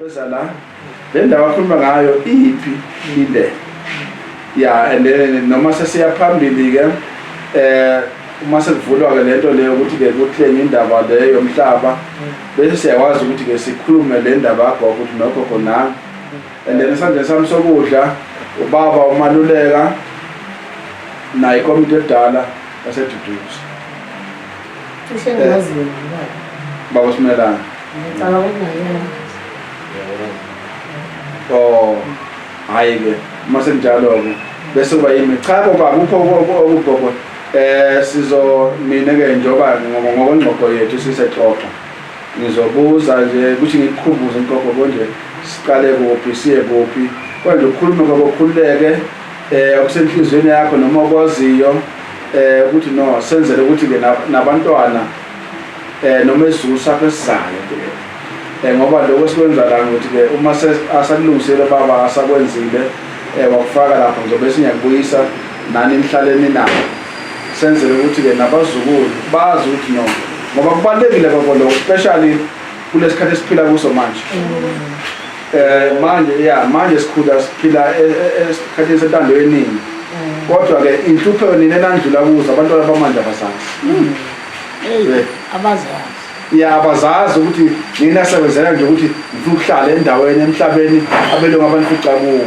Wezala le ndawo akhuluma ngayo iphi ile ya and then noma sesiya phambili ke uma sekuvulwa ke lento leyo ukuthi ke kuthenge indaba leyo yomhlaba bese siyakwazi ukuthi ke sikhulume le ndaba yakho ukuthi nokho khona and then isandla sami sokudla ubaba umaluleka nayi komiti edala yaseDuduza Ushengaziwe baba Simelana ngicala ukungayena oh hayi ke mase njalo ke bese kuba yimi cha baba kupho okugogo sizo mina ke njoba ngokongqoqo yethu sisexoxa ngizobuza nje ukuthi ngikukhumbuze inkogo konje siqale kuphi siye kuphi kwanje ukukhuluma ngokukhululeke okusenhlizweni yakho noma okwaziyo ukuthi no senzele ukuthi ke nabantwana noma isiZulu sakho esizayo ngoba lokho sikwenza la ukuthi ke uma asakulungisele baba asakwenzile wakufaka lapho ngizobe sinyakubuyisa nani emhlaleni nawo senzele ukuthi ke nabazukulu bazi ukuthi no ngoba kubalekile lokho especially kulesikhathi esiphila kuso manje manje siphila esikhathini sentando yeningi kodwa ke inhlupho nina nandlula kuzo abantwana bamanje abasazi abazazi abazazi ukuthi nina sebenzela nje ukuthi ngifuna ukuhlala endaweni emhlabeni abelungu abanifica kuwo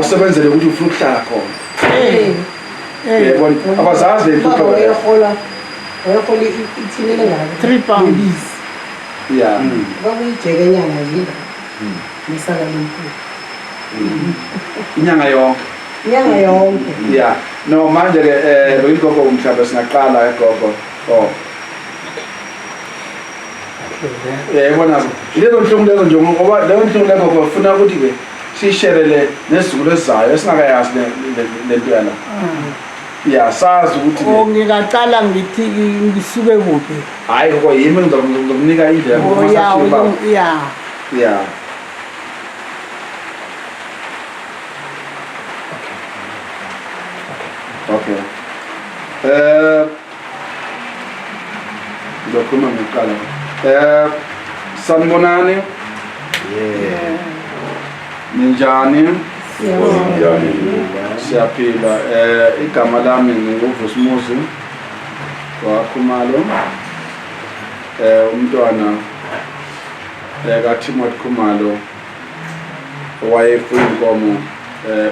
usebenzele ukuthi ufuna ukuhlala khona yebo abazazi le nhlupho wayehola ithini ngabe 3 pounds kwakuyijeke enyanga nje nisaka lempilo inyanga yonke no manje ke bekugogo umhlaba singaqala egogo yabona lezo nhlungu lezo nje ngoba leyo nhlungu lezo ngofuna ukuthi ke sisherele nesizulu esizayo esingakayazi lento yana sazi ukuthi ngingaqala ngithi ngisuke kuphi hayi koko yimi ngizokunika indlela okay ngizokhuluma ngiqala sanibonani ninjani siyaphila igama lami nginguVusumuzi waKhumalo umntwana kaThimothi Khumalo owayefuye inkomo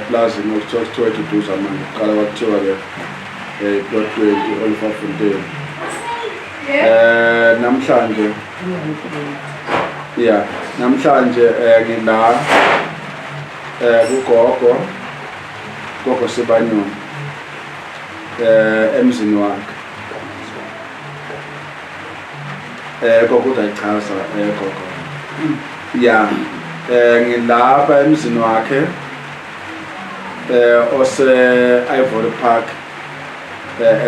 plaza ngokuthiwa eDuduza manje qala kwathiwa ke plot 20 Olifanfontein namhlanje namhlanje ngila kugogo Sibanyoni emzini wakhe gogo uyachaza gogo ngilapha emzini wakhe ose Ivory Park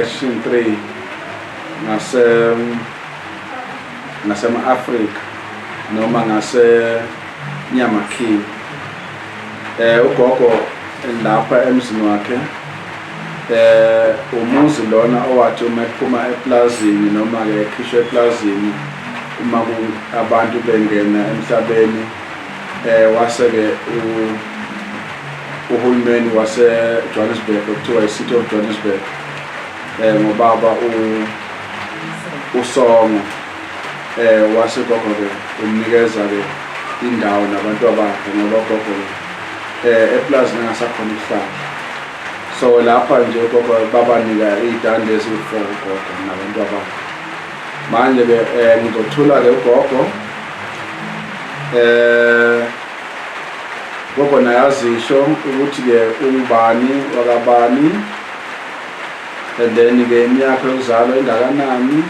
Action 3 nasema-Afrika noma ngase-Nyama King ugogo lapha emzini wakhe umuzi lona owathi uma ephuma eplazini noma ke ekhishwe eplazini uma abantu bengena emhlabeni wase-ke uhulumeni wase-Johannesburg okuthiwa i-City of Johannesburg ngobaba uSongo wase gogo-ke umnikeza ke indawo nabantu abakhe ngoba gogo eplazini engasakhona ukuhlala so lapha nje gogo babanika iy'tande eziyi-4 gogo nabantu abakhe manje ke ngizothula ke ugogo gogo nayazisho ukuthi ke ungubani wakabani and then ke iminyaka yokuzalwa engakanani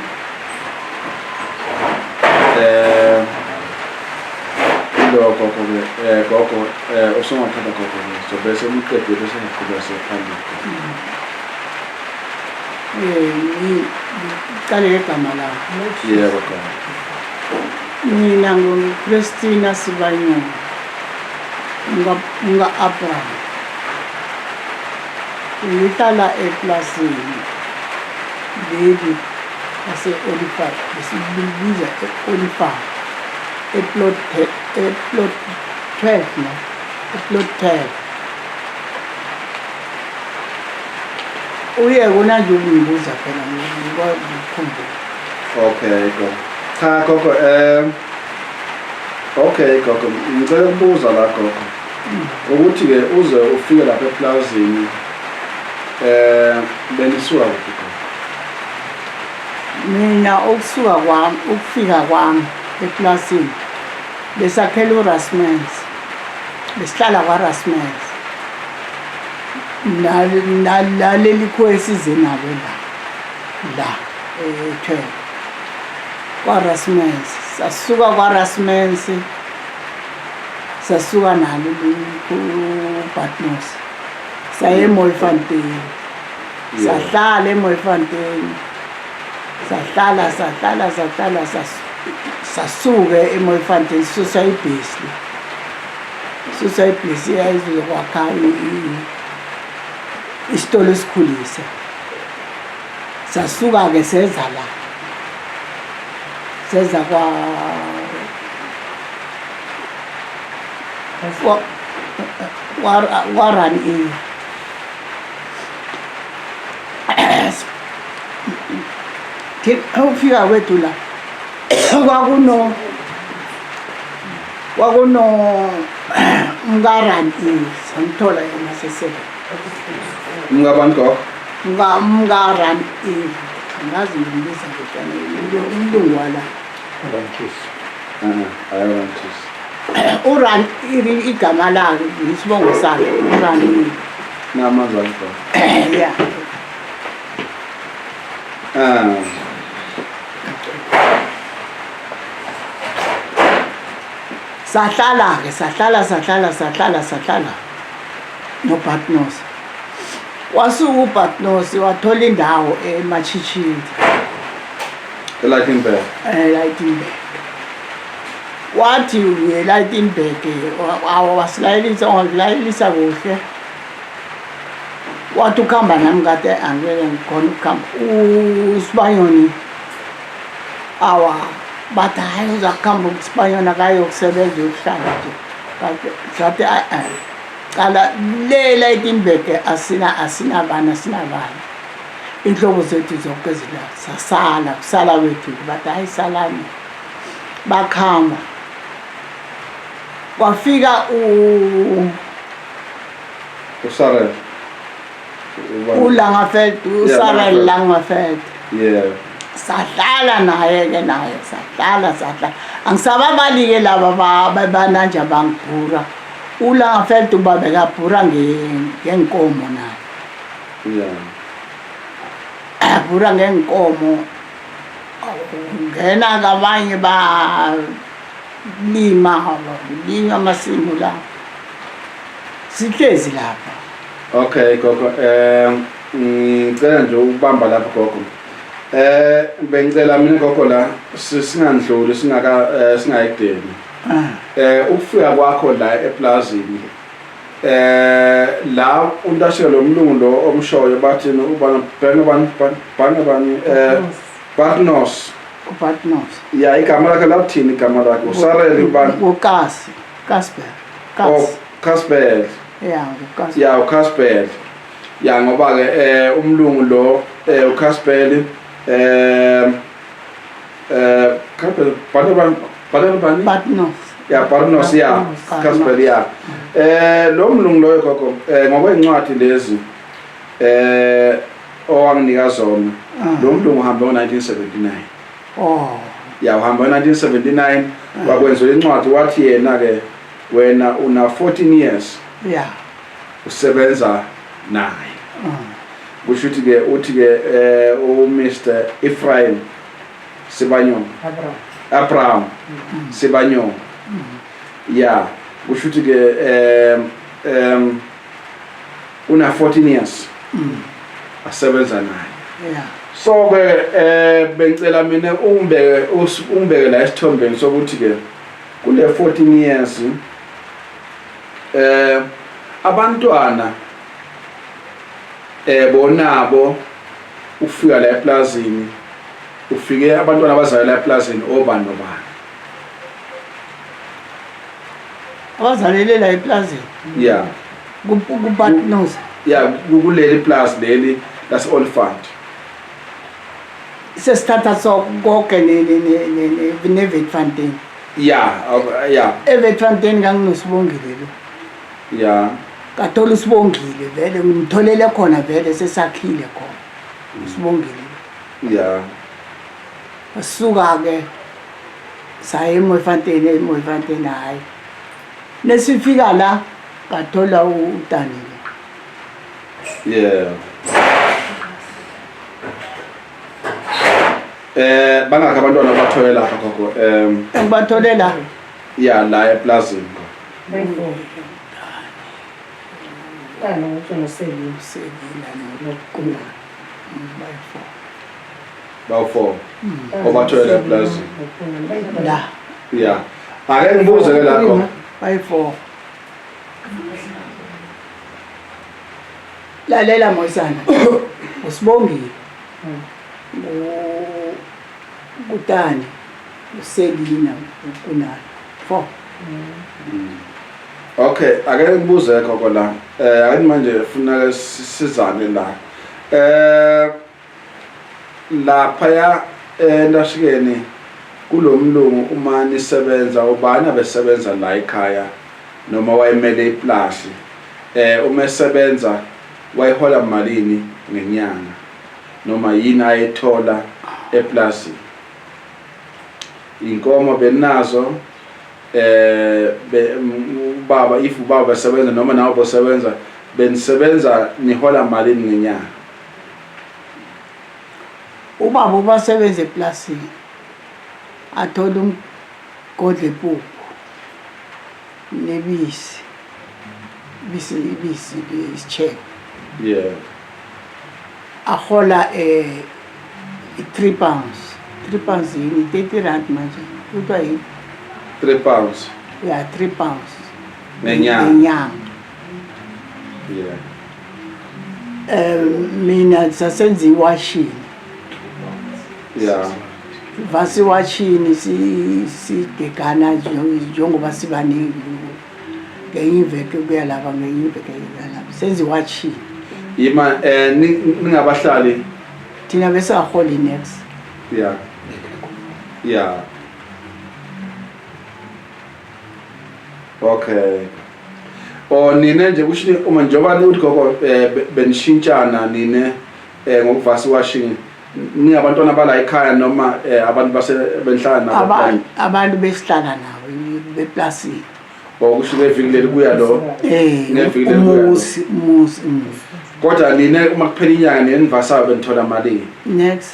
gogo usongathatha gogo so bese umqedwe bese ngaqhubeka sephambili qale igama lakho yebo mina nguChristina Sibanyoni nga-Abraham ngihlala eplasini leli ase-Oliphant besibiza e-Oliphant eplot 12 no eplot 12 uye kona nje ukungibuza phela ngikukhumbula. Okay gogo. Cha gogo okay gogo ngicela ukubuza la gogo ukuthi ke uze ufike lapha eplazini benisuka kuphi gogo? Mina ukufika kwami eplasini besakhela uRasmans besihlala kwaRasmans naleli kwesize nabo la e12 kwaRasmans sasuka kwaRasmans sasuka nalo kuBatnos saye eMoyfontein sahlala eMoyfontein sahlala sasuke eMoyfontein susa ibhesi yayizokwakha isitolo esikhulisa sasuka ke seza warun ufika kwethu la kwakuno mngarani samthola yena sesele Mngabani gogo? mngarani angazi ngimbiza ngotshana umlungu wala Ayawantisi. uran igama lakhe isibongo sakhe uran Namazali gogo. yeah sahlala noBatnos wasuka uBatnos wathola indawo eMachichini Lightenberg. Lightenberg wathi Lightenberg wasilayelisa kuhle wathi ukuhamba nami kade angeke ngikhona ukuhamba uSibanyoni bathi hayi uzakuhamba uSibanyoni akayokusebenza ukuhlala nje sathi cala le Lightenberg asinabani inhlobo zethu zonke zila kusala kwethu bathi hayi salani bakhamba kwafika Usarel. uLangafeld uSarel Langafeld Yeah. sahlala naye sahlala angisababali ke laba bananje bangibhura uLangafeld ubabekabhura ngenkomo naye Yeah. abhura ngenkomo ngena kabanye lima amasimu la sihlezi lapha. Okay gogo ngicela nje ukubamba lapha gogo. Bengicela mina gogo la singandluli singayideni. Ukufika kwakho la eplazini la undashela lo mlungu lo omshoyo bathi ubana Batnos. Ya igama lakhe lathini igama lakhe uSarel ubani? Casper. Casper. Yeah, Casper. Ya uCasper. Ya ngoba ke umlungu lo uCasper Casper Batnos. Ya Batnos ya Casper ya. Lo mlungu lo gogo ngokwencwadi lezi owanginika zona lo mlungu uhambe ngo1979. Oh. Ya uhamba ngo1979 wakwenza incwadi wathi yena ke wena una 14 years. Yeah. Usebenza naye. Kusho ukuthi ke uthi ke uMr Ephraim Sibanyoni. Abraham Sibanyoni. Yeah, kusho ukuthi ke una 14 years. Asebenza naye. Yeah. So ke bengicela mina umbeke la isithombeni sokuthi ke kule 14 years abantwana bonabo ufika la eplazini ufike abantwana abazalwa la eplazini obani nobani abazalele la eplazini yeah kupartners yeah kuleli plus leli that's all fund sesithatha konke ne-Witfontein yeah eWitfontein kanginosibongile lo yeah kathola usibongile vele ngimtholele khona vele sesakhile khona usibongile yeah asuka ke saye eWitfontein hayi nesifika la kathola utanile yeah bangakho abantwana bathole lapha khokho engibathole la yeah la eplazini Bayi-4. Kani utsho noSelile. nokukhula bawu-4 obathole la eplazini la yeah ake ngibuze ke lakho bayi-4 lalela Moyisana usibongile kutani uSelina kunalo 4 okay ake ngibuze khokho la ake manje ufuna sizane la lapha endashikeni kulomlungu uma nisebenza ubani abesebenza la ekhaya noma wayemele iplashi uma esebenza wayihola malini ngenyanga noma yini ayithola eplazini inkomo benazo baba if ubaba besebenza noma nawe bosebenza benisebenza nihola malini ngenyanga ubaba ubasebenza eplasini athola umgodla empuphu nebisi ibisi isicheko yeah ahola 3 pounds 3 pounds yini 30 rand manje kuthiwa yini 3 pounds ya 3 pounds ngenyanga yeah mina sasenza iwashini yeah vasi washini sidegana njengoba sibaningi ngenye iveke kuya lapha ngenye iveke kuya lapha senza iwashini yima ningabahlali thina bese aholi next yeah yeah okay nine nje kusho uma njoba uthi gogo benishintshana nine ngokuvasi washing ningabantwana bala ekhaya noma abantu benhlala nabo abantu besihlala nabo beplasini kusho ngevikileli kuya lo ngevikileli umusi kodwa nine uma kuphela inyanga nenivasa benithola mali next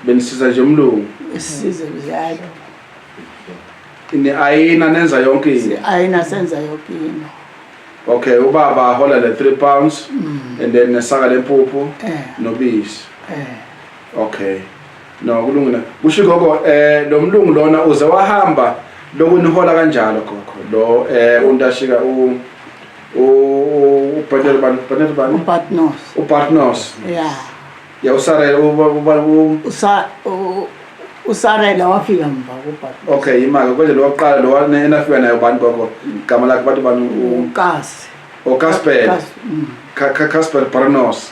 benisiza nje umlungu isize ziyalo ini ayina nenza yonke into ayina senza yonke into okay ubaba hola le 3 pounds and then nesaka lempuphu nobisi okay no kulungile kusho gogo lo mlungu lona uze wahamba lokunihola kanjalo gogo lo undashika upartners ya usarela wafika mva kupartners okay imaka kwenze lo waqala lo enafika nayo bantu gogo igama lakhe bathi bani uKasi Casper Parnos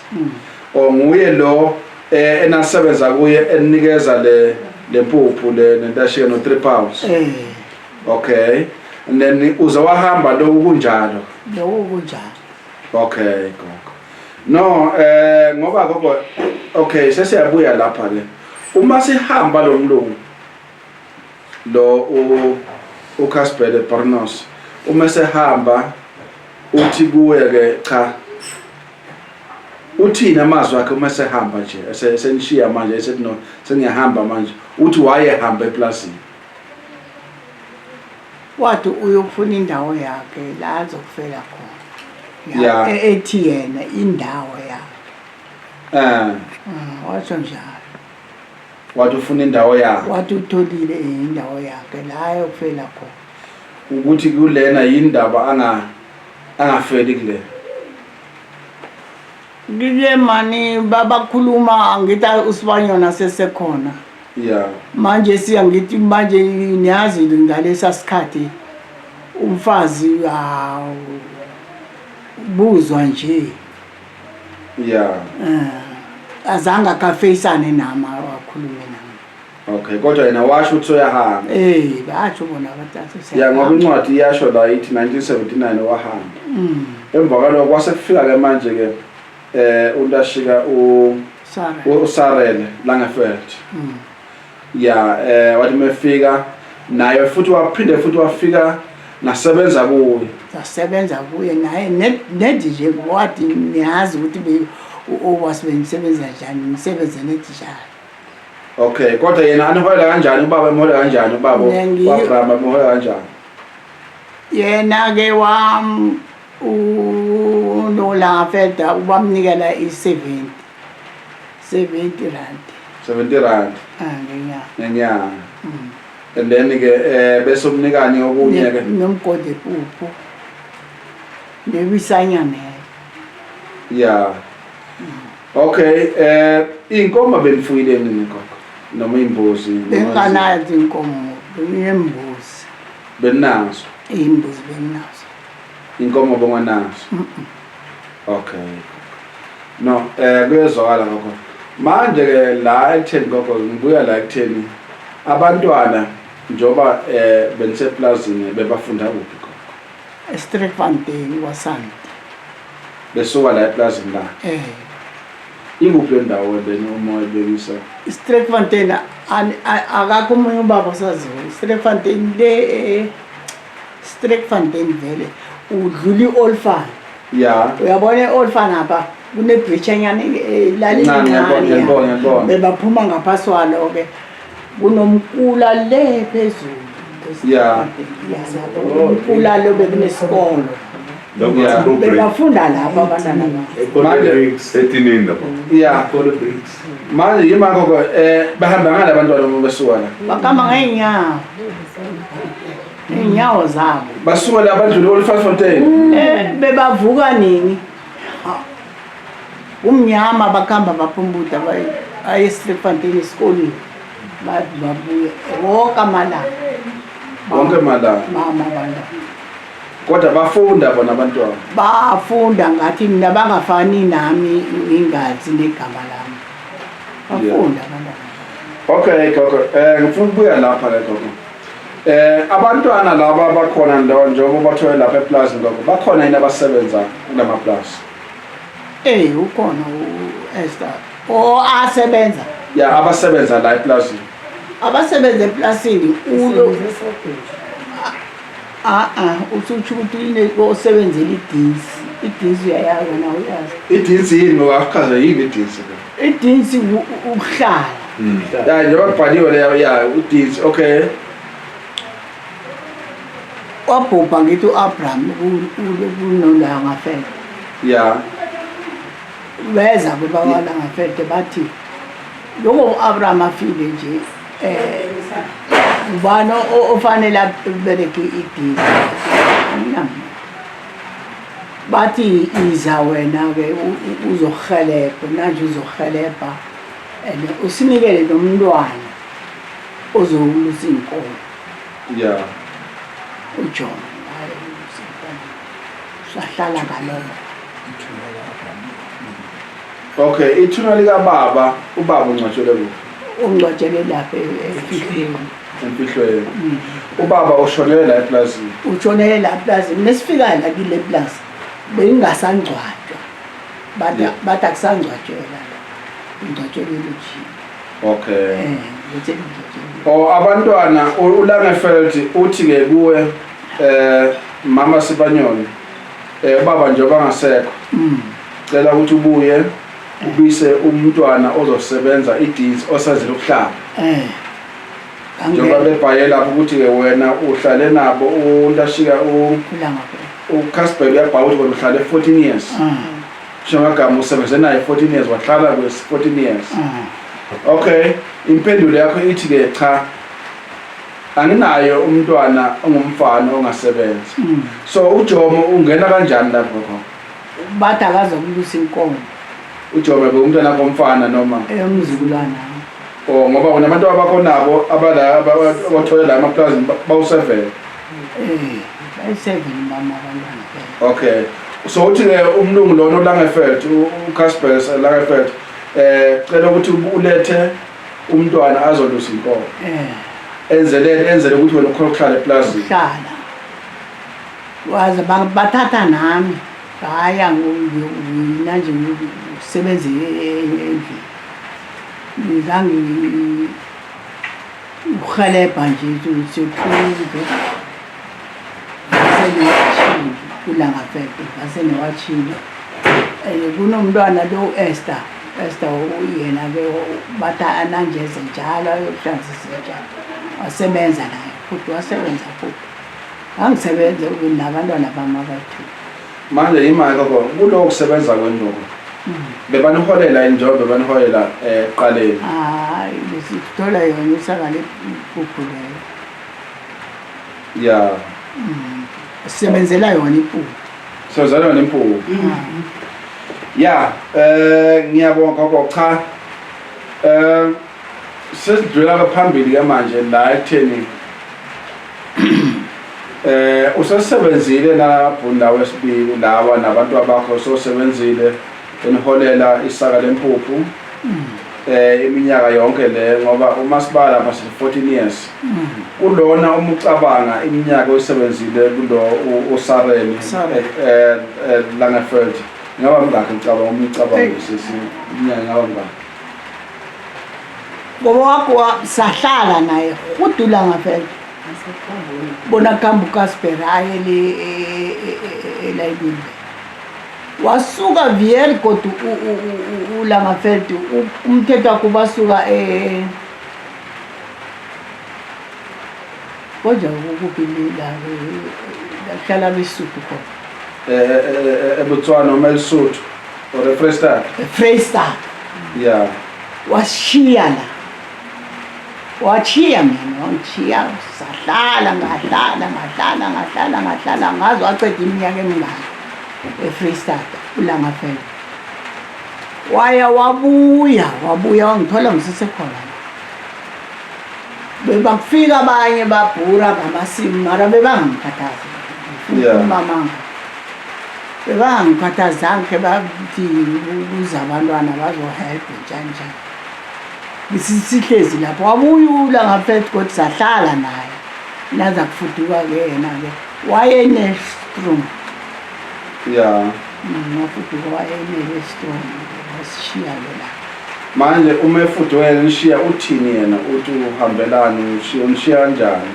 nguye lo enasebenza kuye enikeza le mpuphu le nentashika no 3 pounds okay and then uzawahamba lokhu kunjalo okay gogo no ngoba gogo okay sesiyabuya lapha ke uma sihamba lo mlungu lo uCasper Parnos uma sehamba uthi kuwe ke cha uthina amazwi akhe uma sehamba nje esenishiya manje esethi no sengiyahamba manje uthi wayehamba eplasini wathi uyokufuna indawo yakhe la azokufela khona ethi yena indawo yakhe watsho njalo wathi ufuna indawo yakhe wathi utholile indawo yakhe la ayokufela khona ukuthi kulena yindaba angafeli kule ngile mani babakhuluma ngithi uSibanyoni sesekhona yeah manje siya ngithi manje niyazi ngalesa sikhathi umfazi buzwa nje yeah azange akafeyisane nami akhulume nami. okay kodwa yena washo ukuthi uyahamba batsho bona abathathu ya ngoba incwadi iyasho la ithi 1979 wahamba emva kwalokho kwasekufika ke manje ke untashika uSarele Langefeld ya wathi mefika naye futhi waphinde futhi wafika nasebenza kuye sasebenza kuye naye nedi nje wathi niyazi ukuthi owasibengisebenza njani ngisebenza nedishara. okay kodwa yena aniholela kanjani ubaba emholela kanjani ubaba waBrahma emholela kanjani yena ke uNolangefeld ubamnikela i70 rand 70 rand ngenyanga and then ke bese umnikani okunye ke nomgode puphu nebisanyane yeah okay inkomo benifuyile nini gogo noma imbuzi benganazi inkomo bengiyembuzi benazo imbuzi benazo inkomo bonganazo okay no kuyezwakala gogo manje ke la ekutheni gogo ngibuya la ekutheni abantwana njoba beniseplazini bebafunda kuphi gogo eStreekfontein kwaSandi besuka la eplazini la inguphi indawo beni umoya bekisa iStreekfontein akakho umunye ubaba osaziyo iStreekfontein le Streekfontein vele udlula iOlfan ya uyabona iOlfan apha kunebridgeanyana ngiyabona bebaphuma ngaphaswalo ke kunomkula le phezulu ya umkula lo bekunesikolo bebafunda lapha abantwana manje etinini lapho ya manje yimako bahamba ngala abantwana besuka la bakama ngeenyawo zabo basuka la badlula eOlfasfontein bebavuka nini umnyama bakhamba baphumbuda baye eStreekfontein esikoleni babuye wonke malanga mama bana kodwa bafunda bona abantwana bafunda ngathi mina bangafani nami ingazi negama lami bafunda abantwana. okay gogo ngifuna ukubuya lapha ke gogo abantwana laba bakhona njengoba bathola lapha eplazini gogo bakhona yini abasebenza kulama plaza ukhona uEsther asebenza ya abasebenza la eplazini abasebenza eplasini ulo usuthi ukuthi osebenzela idinsi uyayazi na uyazi idinsi yini ngokuchaza yini idinsi idinsi ukuhlala ya njengoba kubhaliwe le ya udinsi okay wabhubha ngithi uAbraham kuNolangefeld ya beza kubaLangefeld bathi lokho uAbraham afile nje ubani ofanele abeleke idini bathi iza wena ke uzohelebha manje uzohelebha and usinikele nomntwana ozowulusa inkomo ya uJohn sahlala ngalona okay ithuna lika baba ubaba ungcwatshele kuphi ungcwatshele lapha efihlweni emfihlweni ubaba ushonele la eplazini ushonele la eplazini nesifika la kule plaza bengingasangcwatshwa bathi akusangcwatshela ingcwatshele loji okay abantwana uLangefeld uthi ke kuwe mama Sibanyoni ubaba nje bangasekho cela ukuthi ubuye ubise umntwana ozosebenza idinsi osazile ukuhlala njengoba bebhaye lapho ukuthi ke wena uhlale nabo untashika uCasper uyabhala ukuthi uhlale 14 years shemagama usebenze naye 14 years wahlala kwe 14 years okay impendulo yakho ithi ke cha anginayo umntwana ongumfana ongasebenzi so uJomo ungena kanjani lapho bathi akazokulusa inkomo uJomo beumntwana omfana noma umzukulwana ngoba unabantu abakho nabo abathola la amaplaza bawu7 7 mama abantwana. Okay. So uthi ke umlungu lona uLangefeld uCasper Langefeld cela ukuthi ulethe umntwana azolusa inkomo. Enzele ukuthi wena ukhona ukuhlala eplazini. Uhlala. Waze bathatha nami. Haya ngina nje ukusebenza endlini. Ngizangi ukhalebha nje ukuthi kuLangefeld ngasenewatshini kunomntwana lo Esther uyena ke batha ananjeze njalo ayohlanzisa njalo wasebenza naye futhi wasebenza futhi angisebenze nabantwana bami abathu manje imali kokho kulo kusebenza kwenduku bebaniholela injobe bebaniholela eqaleni hayi besithola yona isakale impuphu leyo ya sisebenzela yona impuphu sezalwa nempuphu ya ngiyabonga kokho cha sesidlula phambili ke manje la ekutheni usasebenzile lapho wesibili lawa nabantu abakho sosebenzile eniholela isaka lempuphu iminyaka yonke le ngoba umasibala mase 14 years kulona umucabanga iminyaka oyisebenzile kulo uSareni Langefeld ngaba mngakho ucabanga umicabanga sisi iminyaka ngaba mngakho ngoba wakho sahlala naye futhi Langefeld bona kambu Casper ayele elayibini wasuka viyeli kodwa uLangefeld umthetho wakhe basuka kodwa ukupilila lahlala besuthu khona eBotswana noma eLesotho or eFreystad yeah washiya la wachiya mina wangichiya sahlala ngahlala ngaze waceda iminyaka emingaki eFreystad uLangefeld wabuya wangithola ngisesekhona bebafika abanye babhura ngamasimu mara bebangikhathaza umamanga bebangikhathazange bathi kuza abantwana bazohelp njani sihlezi lapho wabuya uLangefeld kodwa sahlala naye naza kufuduka ke yena ke wayenestrom yeah wafuduka wayenestrom wasishiya la manje uma efuduke nishiya uthini yena uthi uhambelani unishiya kanjani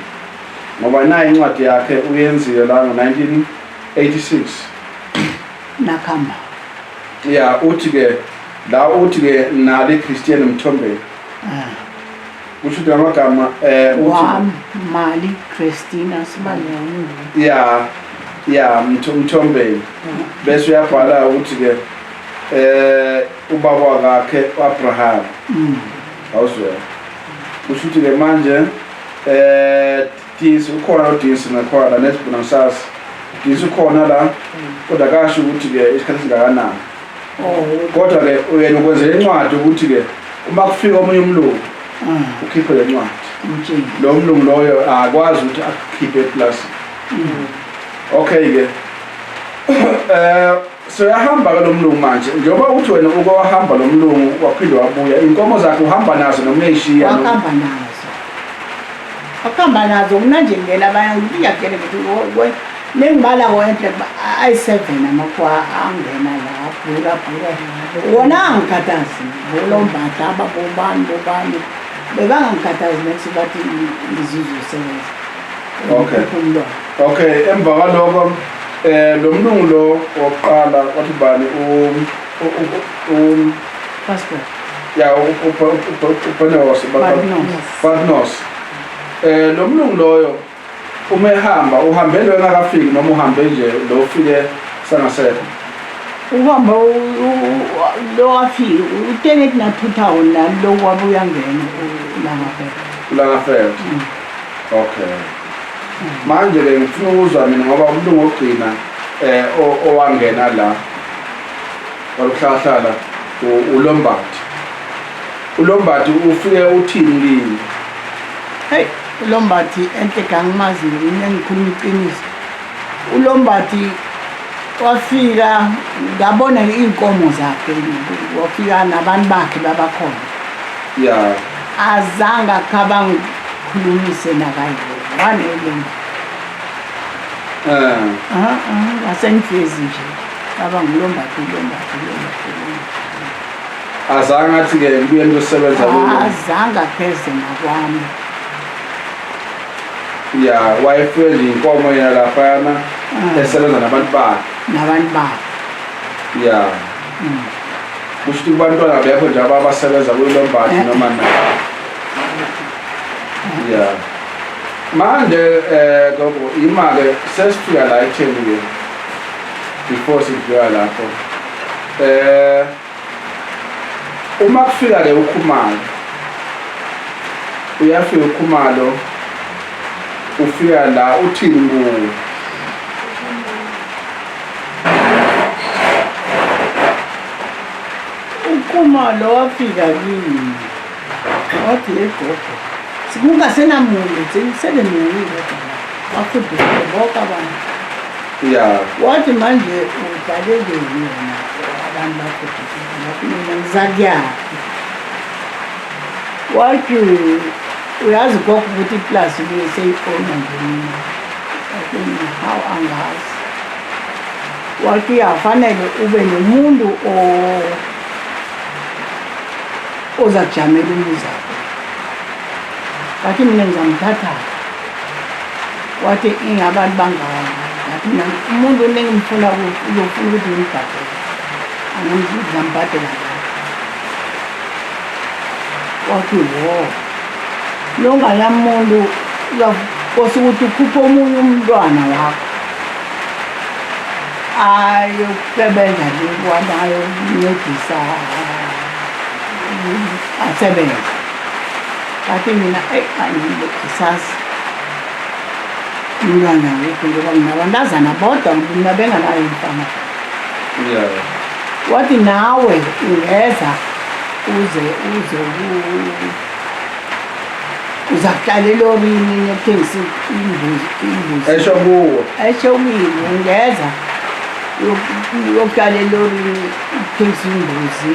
ngoba nayi incwadi yakhe uyenzile la ngo1986 nakhamba yeah uthi ke la uthi ke nali Christian Mthombeni kusho ukuthi amagama uthi Mali Christina Sibanyoni yeah Mthombeni bese uyabhala ukuthi ke ubaba wakhe uAbraham awuzwe kusho ukuthi ke manje disi ukhona udisi nakhona nesibona sasi disi ukhona la kodwa kasho ukuthi ke isikhathi singakanani kodwa ke uyena ukwenzela incwadi ukuthi ke uma kufika omunye umlungu ukhiphe le ncwadi lo mlungu loyo akwazi ukuthi akukhiphe eplazini okay ke so yahamba ke lo mlungu manje njengoba uthi wena uke wahamba lo mlungu waphinde wabuya inkomo zakhe uhamba nazo noma uyishiya wakamba nazo mina nje ngena abanye ngiyakele ukuthi nengibala kwenhle ayi7 amakhwa angena la bhura wona angikhathazi ngolombatha ababobani bebangikhathazi nethi bathi ngizizwe sebenza okay emva kwaloko lo mlungu lo oqala wathi bani Casper ya Badnos lo mlungu loyo uma ehamba uhambele engakafiki noma uhambe nje lo ufike sangasekho uhamba lo afike utenet na 2000 nalo wabuya ngena uLangefeld okay manje ke ngifuna ukuzwa mina ngoba umlungu ogcina owangena la waluhlahlala uLombathi ufike uthini kini hey uLombathi ente kangimazi mina ngikhuluma iqiniso uLombathi wafika ngabona inkomo zakhe wafika nabantu bakhe babakhona yeah azange akhabangikhulumise nakayibo wanelomba asengifezi nje aba ngilombathi azange athi ke ngibuye ngizosebenza azange akheze nakwami yeah wayefike nje inkomo yena laphana esebenza nabantu bakhe yeah kusho ukuthi kubantwana bekho nje abasebenza kuLombathi noma na yeah manje gogo imake sesifika la eThekwini ke before sifika lapho uma kufika ke uKhumalo uyafika uKhumalo ufika la uthini kuwo uKhumalo wafika kimi wathi egogo sikungasenamuntu sebenuyile wafuthi bonke abantu yeah wathi manje udlalele yena abantu bafuthi mina ngizakuyaphi wathi uyazi gogo ukuthi iplasi leseyifona ngemina how angazi wathi yafanele ube nomuntu oza kujamela umuzi wakho wathi mina ngizamthatha wathi ingabantu bangaka wathi mina umuntu onengimfuna uzofuna ukuthi ngimgabhele angizambhadela wathi wo longaya muntu uyakosa ukuthi ukhuphe omunye umntwana wakho ayokusebenza lekwana ayokuncedisa asebenza wathi mina angisazi umntwana wethu ngoba nginabantazana bodwa mina benganayo imfana yeah wathi nawe ungeza uzakuhlala elorini yokuthengisa imbuzi esho kuwo eshowini ungeza yokuhlala elorini ukuthengisa imbuzi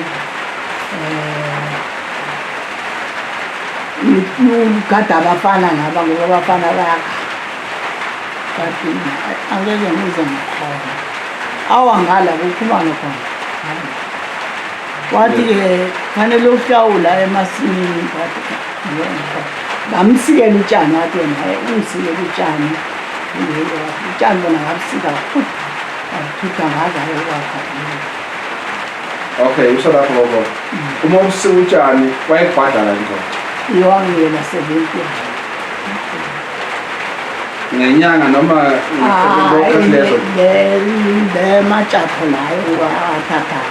ugada abafana laba ngoba abafana bakha kathi angeke ngize ngikhona awangala kukhumalo khona wathi-ke fanele uhlawula emasimini ngamsikela utshani wathi yena ungisikela utshani utshani bona ngabusika wathutha ngazayo kwakha okay usho lapho gogo uma usika utshani wayekubhadala nje iwangiyela 70 ngenyanga noma lezo le matshatho layo wathatha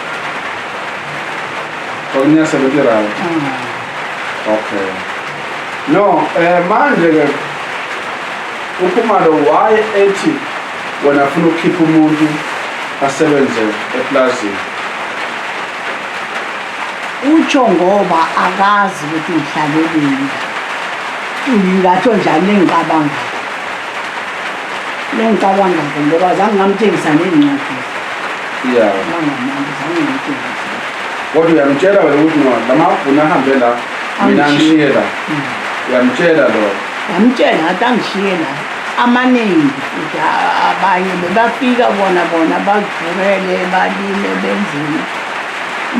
okunya 70 rand okay no manje ke uKhumalo waye ethi wena ufuna ukukhipha umuntu asebenze eplazini utsho ngoba akazi ukuthi ngihlaleleni ngingatsho njani lengicabanga ngoba zange ngamthengisa neencwadi yeah zange ngamthengisa kodwa uyamtshela wena ukuthi no lamabhuna ahambe la mina ngishiye la uyamtshela lo ngamtshela ngathi angishiye la amaningi futhi abanye bebafika bona bavukele balime benzini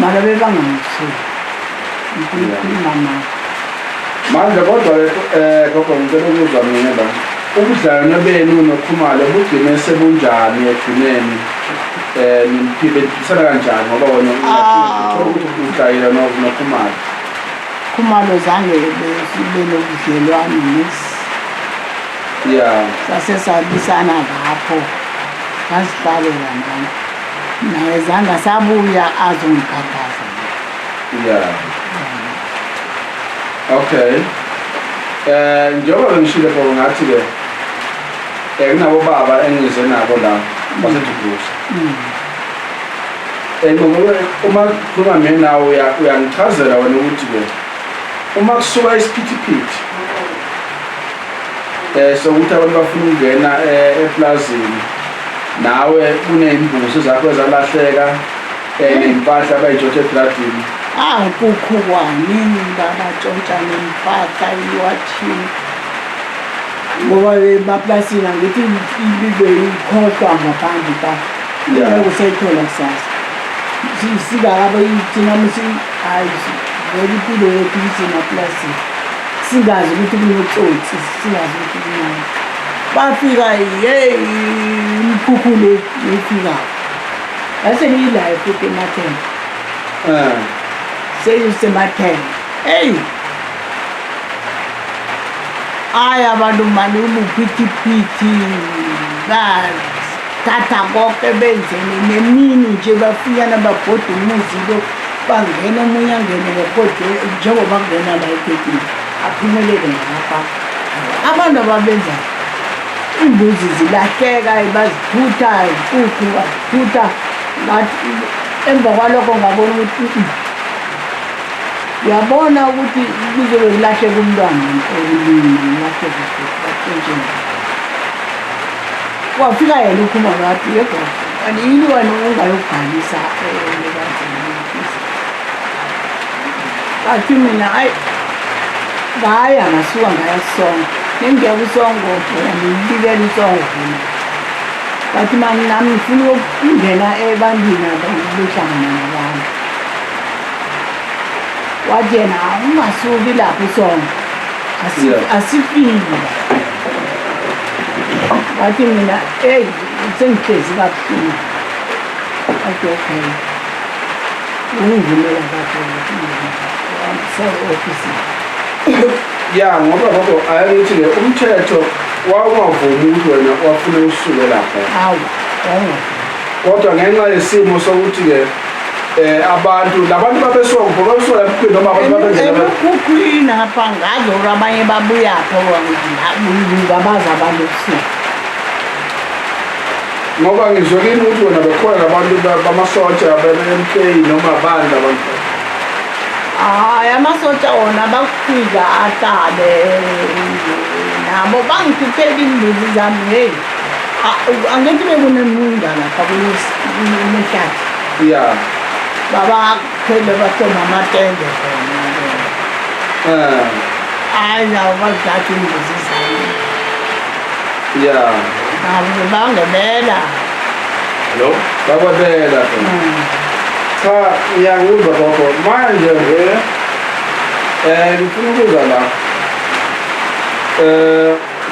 mara bebangangishiye ngikhuluma manje kodwa gogo ngicela ukuzwa mina la ubudlelwano benu noKhumalo bugcine sebunjani ekugcineni niphikisana kanjani ngoba wena uhlayela noKhumalo Khumalo zange sibe nobudlelwano nesi yeah sase sabisana lapho ngasihlalela nami naye zange sabuya azongikhathaza yeah okay njengoba bengishilo ngoba ngathi ke kunabo baba engize nabo la baseduduza ngoba uma kuba mina uyangichazela wena ukuthi ke uma kusuka isiphithiphithi sokuthi abantu bafuna ukungena eplazini nawe kunembuso zakho ezalahleka nempahla abayijothe edradini. Kukho kwanini ngabatshontsha nempahla iwathini ngoba bemaplasini angithi ibibe ikhohlwa ngaphandle pa kusayithola kusasa singakabe thina vele impilo yethu isemaplasini singazi ukuthi kunotsotsi singazi ukuthi kunani bafika imikhukhule efikayo base niyilayo futhi emathemba seyisemathemba abantu mani ubuphithiphithi bathatha konke benzene nemini nje bafikana babhoda umuzi lo bangena omunye angene ngebhode njengoba kungena la egedini aphumelele ngapha abantu ababenza imbuzi zilahleka bazithutha inkukhu bazithutha emva kwalokho ngabona ukuthi uyabona ukuthi kuzobe kulahleka umntwana wafika yena ukhumalo wathi yebo yini wena ungayobhalisa wathi mina ngaya ngasuka ngaya kusongo nengiya kusongo ngibikela isongo wathi mani nami ngifuna ukungena ebantwini behlangana nabantu wathi yena ungasuki lapho isongo asifiki wathi mina sengihlezi kabuhlungu wathi okay ungivumela ofisini ngoba babo ayithi-ke umthetho wawungavumi ukuthi wena wafuna usuke lapha kodwa ngenxa yesimo sokuthi-ke labantu babesongo babesuka lapho noma abantu emikhukhwini apha ngazora abanye babuyapho ngabazi abantu ebusuku ngoba ngizwekile ukuthi wena bekhona nabantu bamasotsha be-MK noma abandla abantu amasotsha wona bakufika ahlale nabo bangithuthela imbuzi zami angithi bekunemunda lapha kunehlathi babakhwele bathoma amatende khona nabo bazithatha imbuzi zami nabo bangebela bakwabela cha ngiyakuzwa baba manje ngifuna ukuza la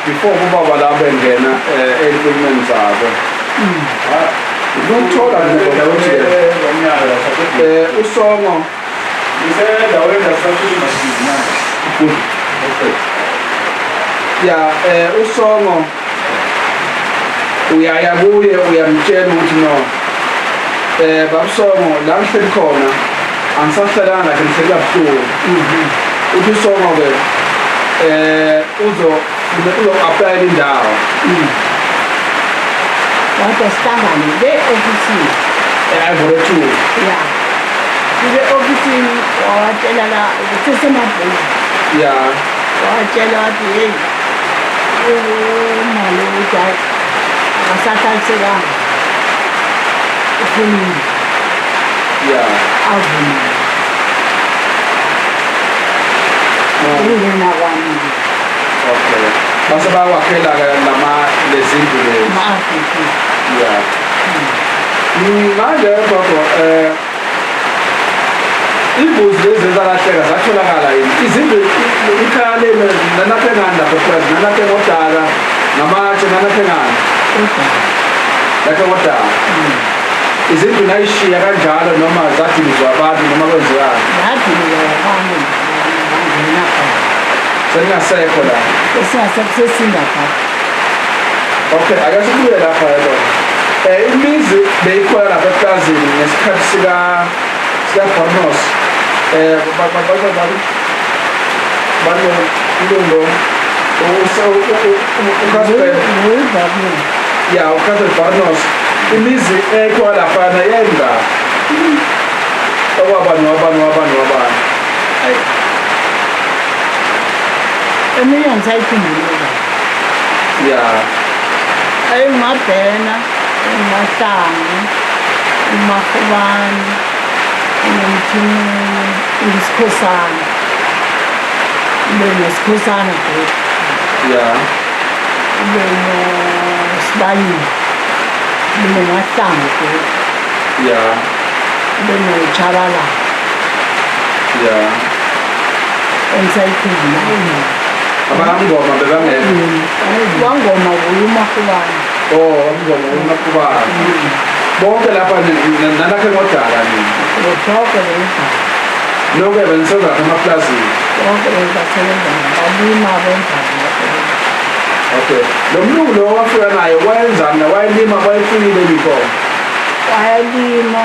before ubaba la bengena ey'nkulumeni zabo ukuthola nje ukuthi usongo usongo uyaya kuye uyamtshela ukuthi no babusongo la ngihleli khona angisahlalanga kahle ngihleli kabuhlungu uthi usongo-ke uzo-aplayela indawo wathi sihlangane le-ofisini ayivole-two kule-ofisini wawatshela la kusesemabheni wawatshela wathi heyi umali ukuthi hayi akasahlalisekanga ufunile avumile ukungena kwami okay base bawakhela-ke lezindlu manje gogo imbuzi lezi ezalahleka zatholakala yini izindlu ikhaya lena nalapha engani lapha pulazi nalapha engodala ngamatshe nalapha engani lapha engodala izindlu nayishiya kanjalo noma zadilizwa abantu noma kwenzekani seningasekho la sesingapha okay ake sibuye lapha yebo imizi beyikhona lapha eplazini ngesikhathi sika-Barnos uCastle Barnos imizi ekhona laphana yenga okwabani eminye ngisayikhumbula ngabhena uMahlangu, uMakhubani, uNomthimeni, uSikhosana. Ube noSikhosana group. Yeah. Ube noSibanyoni. Ube noMahlangu group. Yeah. Ube noChabala. Yeah. Engisayikhumbulayo. Abangoma bebangeke. Wangoma uMakhubani. Oh, abangoma uMakhubani. Bonke lapha nanakhe ngodala nini. Bonke bengikhona. Nonke benisebenza emaplasini. Bonke bengisebenza ngabalima benjani. Okay. Lo mlungu lo wafika naye wayenzani? Wayelima wayefuyile before. Wayelima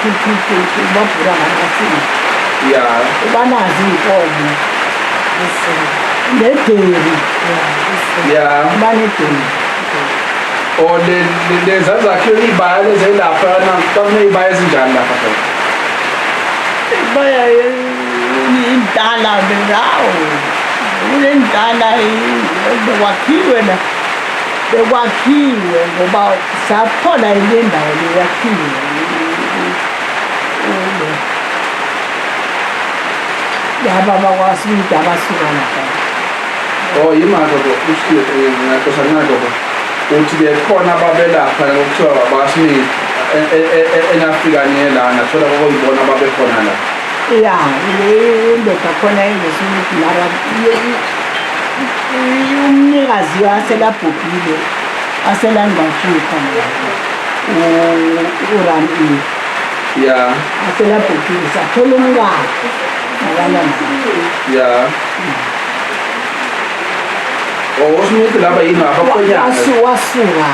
kakhulu babhura ngamasini. Yeah. Ubanazi iy'nkomo. Nederi. Yeah. Banederi. O leza zakhe iy'baya lezi ey'laphana kwakuney'baya ezinjani lapha khona? Baya indala berawo. Kunendala bekwakhiwe ngoba sathola ile ndawo leyakhiwe. Laba bakwaSibiti abasuka lapha. Oh, yimanje ngiyaqosanqaka uthi bekhona ababelapha okuthiwa abasini eNafrika niyelana thola kokuyibona babekhona la. Ya, indoda khona engeSibiti mara umnikazi waselabhubhile aselangcwatshiwe khona uRami. Yeah. Aselabhubhile sathola umntwana nabantwana. Yeah. Oh, uSmith lapha yini abakhonyana? Wasuka.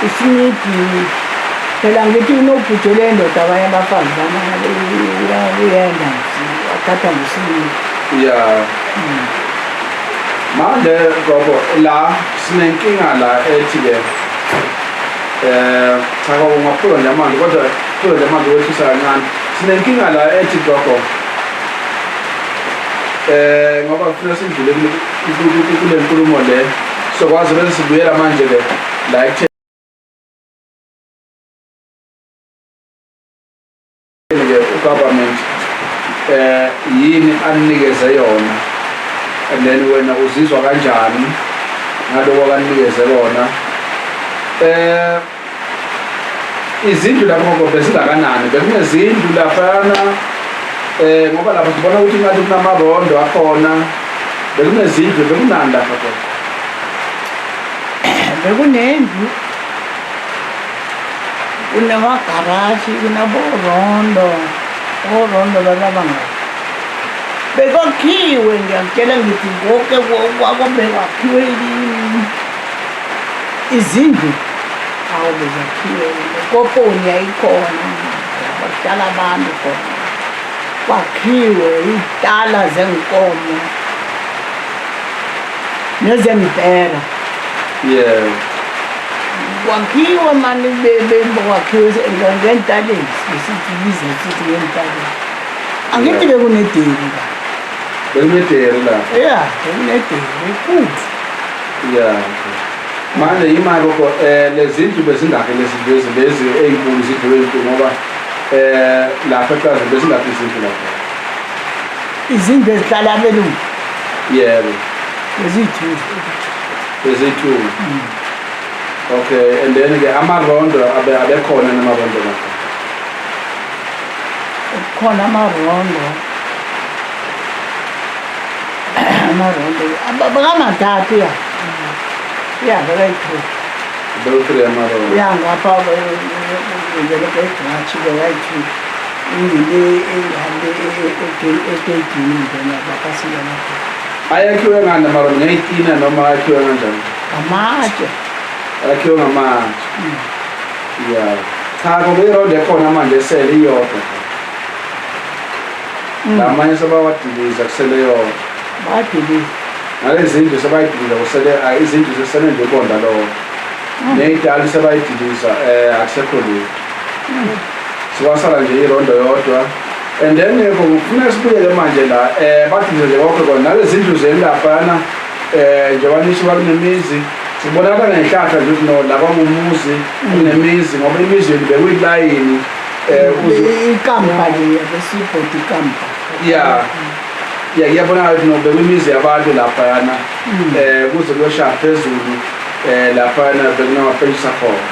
uSmith phela ngithi unobhutshele endoda abanye abafazi uyenda wathatha nguSmith. Yeah. Manje gogo la sinenkinga la ethi-ke cha ungaphula nje manje kodwa phula nje manje wehlisa kancane. Sinenkinga la ethi gogo ngoba kufuna sidlule kule nkulumo le sokwazi bese sibuyela manje-ke la ugovernment yini anikeze yona and then wena uzizwa kanjani ngaloko akanikeze kona. Izindlu lapho bezingakanani? Bekunezindlu laphana ngoba lapho sibona ukuthi ngathi kunamarondo akhona. Bekunezindlu bekunani lapha khona? Bekunendlu, kunamagaraji, kunaborondo babangani. Bekwakhiwe ngiyakutshela ngithi konke kwakubekakhiwe izindlu. Awu bezakhiwe koponi yayikhona bahlala abantu khona. Kwakhiwe iy'tala zenkomo nezempera. Yeah. Kwakhiwe mani kwakhiwe ngentaleni besithi biza sithi ngentaleni. Angithi bekunederi la. Bekunederi la? Yeah, bekunederi enkulu. Yeah. Manje yimali lokho lezi ndlu bezingakhe lezi ey'nkulu zidlule ezinkulu ngoba lapha eplaza bezingakhe izindlu lapha. Izindlu ezihlala abelungu? Yebo. Eziyi-2. Eziyi-2. Okay, and then-ke amarondo abekhona namarondo lapha? Khona amarondo bakamathathu ya. Ya, bekayi-3. Beku-3 amarondo? Ya, ngapha ngelokho eGrachi bekayi-2. Ingile ehambe egeyidini ngena bakasiya lapha. Ayakhiwe ngani amarondo? Ngey'tina noma ayakhiwe kanjani? Ngamatshe. Ayakhiwe ngamatshe? Yeah. Cha, ngoba irondo ekhona manje esele iyodwa. Lamanye sebawadiliza kusele yodwa. Badiliza. Nalezi ndlu sebayidiliza kusele izindlu sesele nje ubonda lowo. Ney'tali sebayidiliza akusekho lutho. Sikwasala nje irondo yodwa. And then kufuneka sibuyele manje la badiliza nje konke kona nalezi ndlu zeni laphana njengoba nisho bakunemizi Sibonakala ngehlahla nje no la kwamumuzi kunemizi ngoba imizi yethu bekuyilayini ikampa le besibhodi ikampa. Yeah. Yeah, ngiyabona ukuthi no bekwimizi yabantu lapha yana kuze kuyoshaya phezulu lapha yana bekunamapentshi sakhona.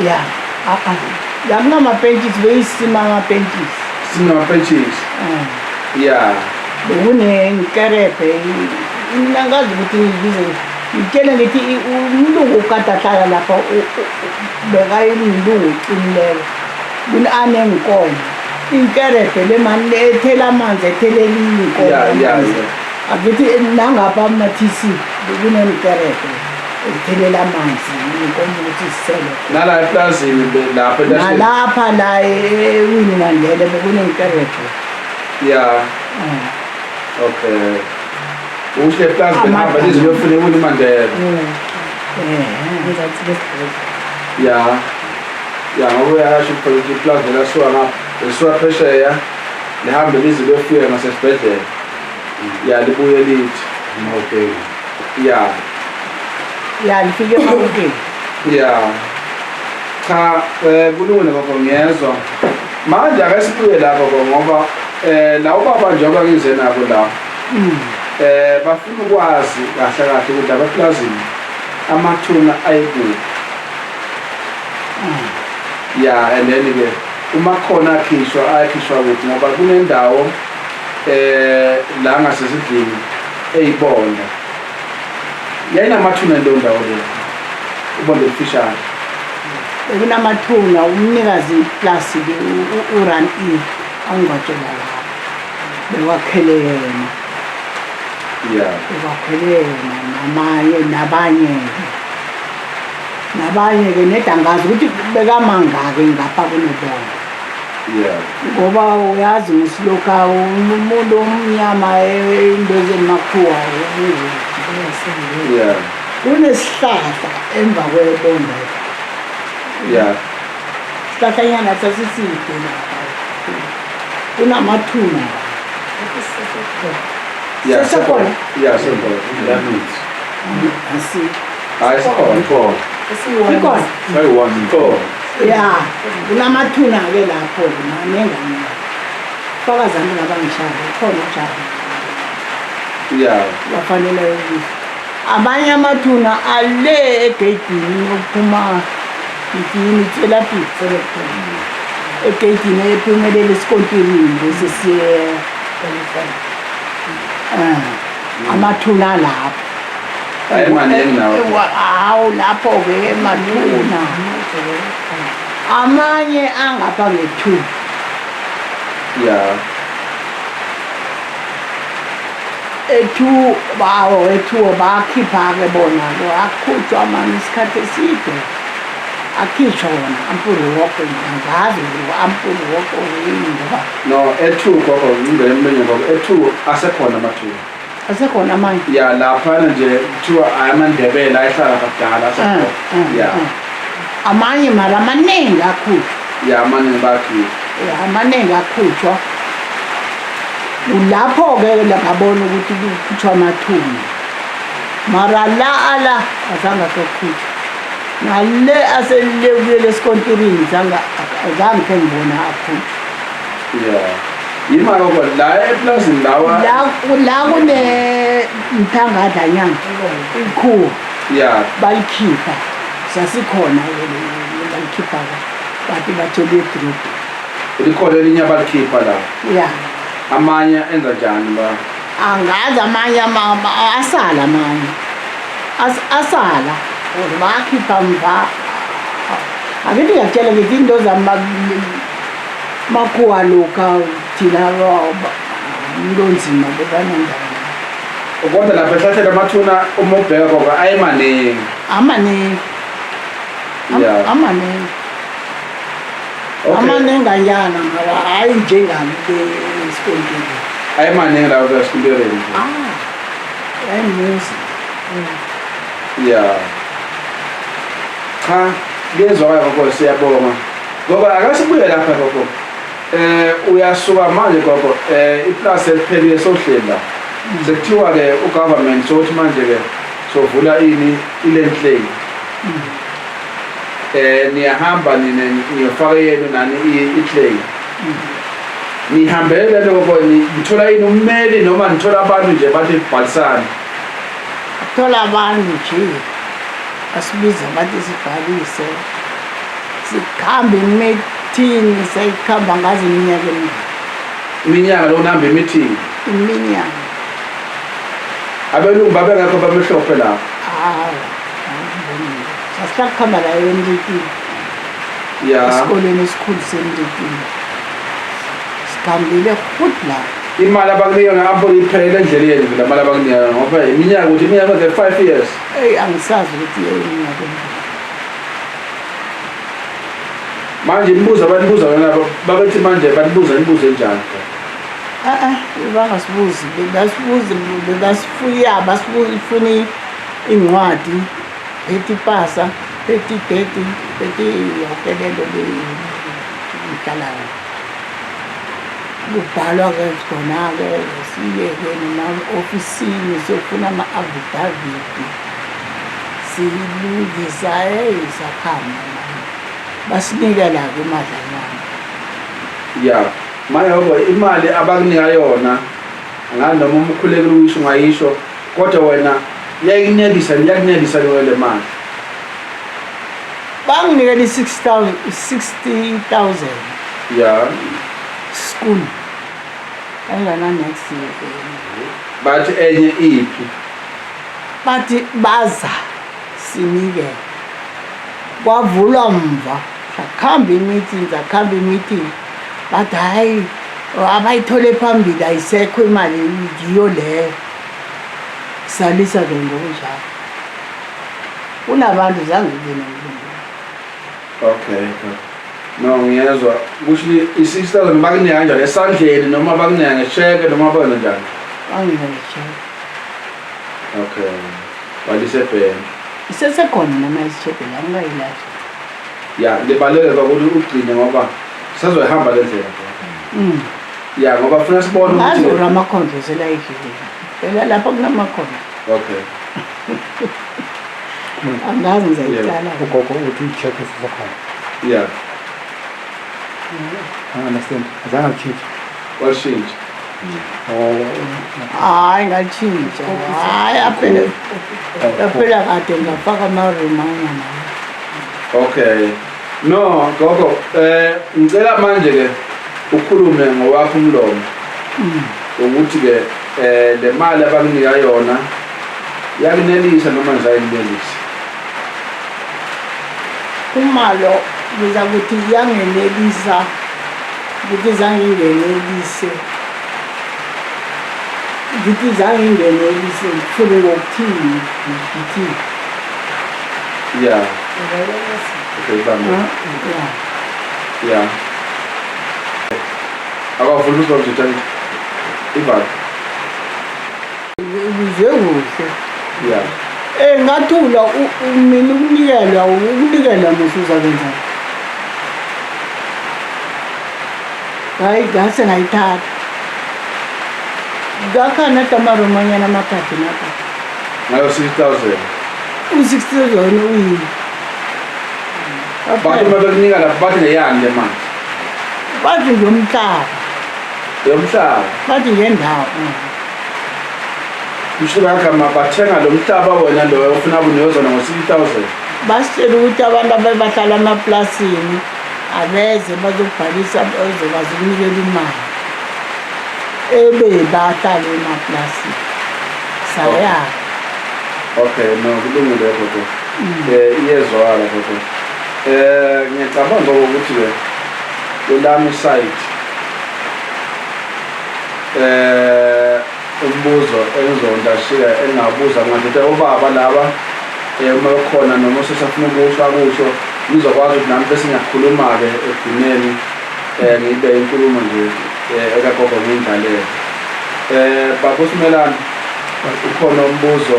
Yeah. La kunamapentshi beyisima amapentshi. Sinamapentshisi. Yeah. Bekunenkerebhe nangazi ukuthi ngibize ngitshela ngithi umlungu ukatahlala lapha bekayimlungu uqinileyo kunanenkomo inkerebhe le mani ethela amanzi ethelela inkomo akithi nangapha amathisi kunenkerebhe ethelela amanzi inkomo ukuthi isele nala eplazini lapha nalapha la ewini mandele bekunenkerebhe. Yeah. Okay. Uhle eplazi behamba liziyofuna ewini mandela. Yeah. Yeah, ngoba uyasho ukuthi iplazi lasuka ngapha lisuka phesheya lihambe lize liyofika ngasesibhedlela. Yeah, libuye lithi. Okay. Yeah. Yeah, lifike emabukeni. Yeah. Cha kulungile ngoba ngiyezwa. Manje ake sibuye lapho ngoba la ubaba njengoba ngize nabo la. Bafuna ukwazi kahle kahle ukuthi abaplazini amathuna ayikuphi. Yeah, and then ke uma khona akhishwa ukuthi ngoba kunendawo la ngasesidlini eyibonda. Yayinamathuna leyo ndawo leyo. Ubonde ifishana. Kunamathuna umnikazi plus uran angibatshela lapha. Bewakhele yena. Yeah. Bewakhele yena nabanye ke nedangazi ukuthi bekamangake ngapha kunebona. Yeah. Ngoba uyazi ngisiloka umuntu omnyama into zemakhuwa. Yeah. Kunesihlahla emva kwebonda. Yeah. Sihlahlanyana sasiside lapha. Kunamathuna. Yeah. Sekhona? Yeah, sekhona. That means. Asi. Sekhona. Sikhona. Sekhona. Yeah. Kunamathuna ke lapho manengane. Fakazana ngabangishaya khona njalo. Yeah. Bafanele ukuthi abanye amathuna ale egeyidini yokuphuma idini therapy egeyidini ephumelele esikontirini bese siye amathuna lapho. Ayemaningi nawo. Hawu lapho ke emathuna amanye angapha nge2. Yeah. Ethu bakhipha ke bona lo akhutshwa manje isikhathi eside akhishwa wona ampulu wonke ngazi ampulu wonke yini ngoba No, ethu gogo ngimbe eminye ngoba ethu asekhona amathuna. asekhona manje. Yeah, lapha nje kuthiwa ayamandebela ayihlala kadala asekhona. Yeah. Amanye mara amaningi akhutshwa. Yeah, amaningi bakhipha. Amaningi akhutshwa. Lapho ke ngabona ukuthi kukhutshwa amathuna. Mara la azange kokhutshwa. Nale aselekule esikontirini azange ngibona akhutshwa. Yeah. Yimalo kwa la eplazini lawa. La kune mthangadlanyana ikhuwa. Yeah. Bayikhipha. Sasikhona bayikhipha bathi bathole drip. Likhona elinye abalikhipha la. Yeah. Amanye enza njani ba? Angazi amanye asala amanye. Asala. Bakhipha mva. Akithi ngiyatshela ngithi into makhuwa lokha thina nzima bekanendaba. Kodwa lapha ehlathela amathuna uma ubheka ngoba ayemaningi. Amaningi. Yeah. Amaningi. Okay. Amaningi anyana mara hayi njengami esikoleni. Ayemaningi la kwesikoleni. Ayimizi. Yeah. Cha, ngezwa gogo siyabonga. Ngoba akasibuye lapha gogo. Uyasuka manje gogo iplaza eliphelile sohlela. Sekuthiwa ke ugovernment sothi manje ke sovula ini ilenhle niyahamba niyofaka yenu nani iclay nihambele lokho nithola ini ummeli noma nithola abantu nje bathi bhalisana thola abantu nje asibiza bathi sibhalise sikhambe meeting seyikhamba ngazi iminyaka lo namba meeting iminyaka abelungu babengekho bamhlophe lapho sasihlala la emntwini esikoleni esikhulu semntwini sikhambile futhi la imali abakunika ngapho iphelele endleleni vele imali abakunika ngoba iminyaka ukuthi iminyaka 5 years angisazi ukuthi iminyaka manje imbuza banibuza wena babethi manje banibuza imibuzo enjani bangasibuzi bebasifuya basifuna incwadi bethi pasa bethi yokelelo lihlalayo kubhalwa-ke khona-ke siyeke nema-ofisini siyofuna ama-affidaviti silungisa sakhamba basinikela-ke imadlanyana ya manje ngoba imali abakunika yona nganoma umkhulekile uyisho ungayisho kodwa wena iyakunelisa le mali banginikela i-60,000 ya school engana next year bathi enye iphi bathi baza sinike kwavulwa mva sakhamba i-meeting bathi hayi abayithole phambili ayisekho imali ngiyo leyo salisa-ke ngokunjalo kunabantu zangibina okay no ngiyezwa kusho i-6,000 bakunika kanjani esandleni noma bakunika ngesheke noma bakwenza njani angingesheke okay walisebhenki isesekhona noma isisheke la ngingayilahla ya libaluleke kakhulu ugcine ngoba sazoyihamba le ndlela ya ngoba funa sibone ukuthi ngazora amakhondlo selayidlile phela lapha kunamakhondlo okay angazi ngizayicala ugogo uthi i-check isizokhona yeah I understand azange alitshintshe washintsha hayi ngatshintsha hayi aphela kade ngafaka amarimanya nayo okay no gogo ngicela manje ke ukhulume ngowakho umlomo ukuthi ke le mali abakunika yona yakunelisa noma ngizayinelisa Khumalo ngizakuthi yangenelisa ukuthi zangingenelise ngithi zangingenelise ngifune ngokuthini ngithi yeah okay bamba yeah akafuna ukuzojitha ibali kuze kuhle yeah ngathula mina ukunikela musuza kanjani hayi ngase ngayithatha ngakhana tamaromanyana amathathu napa ngayo 6,000 u-60,000 uyini bathi bakunika lapho bathi ngeyani le mali bathi ngomhlaba bathi ngendawo kusho bagama bathenga lo mhlaba wena lo ufuna buniyozona ngo-6,000 basitshela ukuthi abantu abahlala emaplasini abeze bazobhalisa bazokwazi ukunikela imali bahlala emaplasini saya okay no kulungile gogo iyezwakala gogo ngiyacabanga ukuthi-ke kulami site umbuzo engizondashika engingabuza ngathi obaba laba uma bekhona noma sesafuna ukusho ngizokwazi ukuthi nami bese ngiyakhuluma-ke egcineni ngibe inkulumo nje ekagogo ngiyidlalele baba uSimelane ukhona umbuzo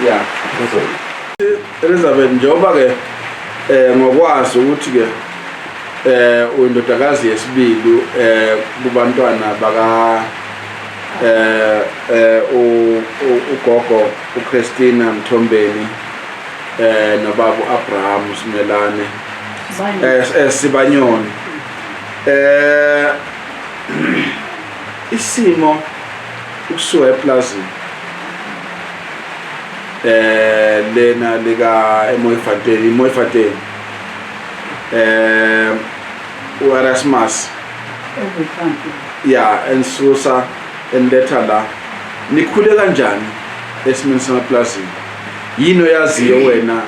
yeah Elizabeth njengoba-ke ngokwazi ukuthi-ke uyindodakazi yesibili kubantwana ugogo uChristina Mthombeni nobaba Abraham Simelane Sibanyoni isimo ukusuka eplazini lena lika Emoyifanteni uErasmus ya ensusa enletha la nikhule kanjani esimeni semaplazini yini oyaziyo wena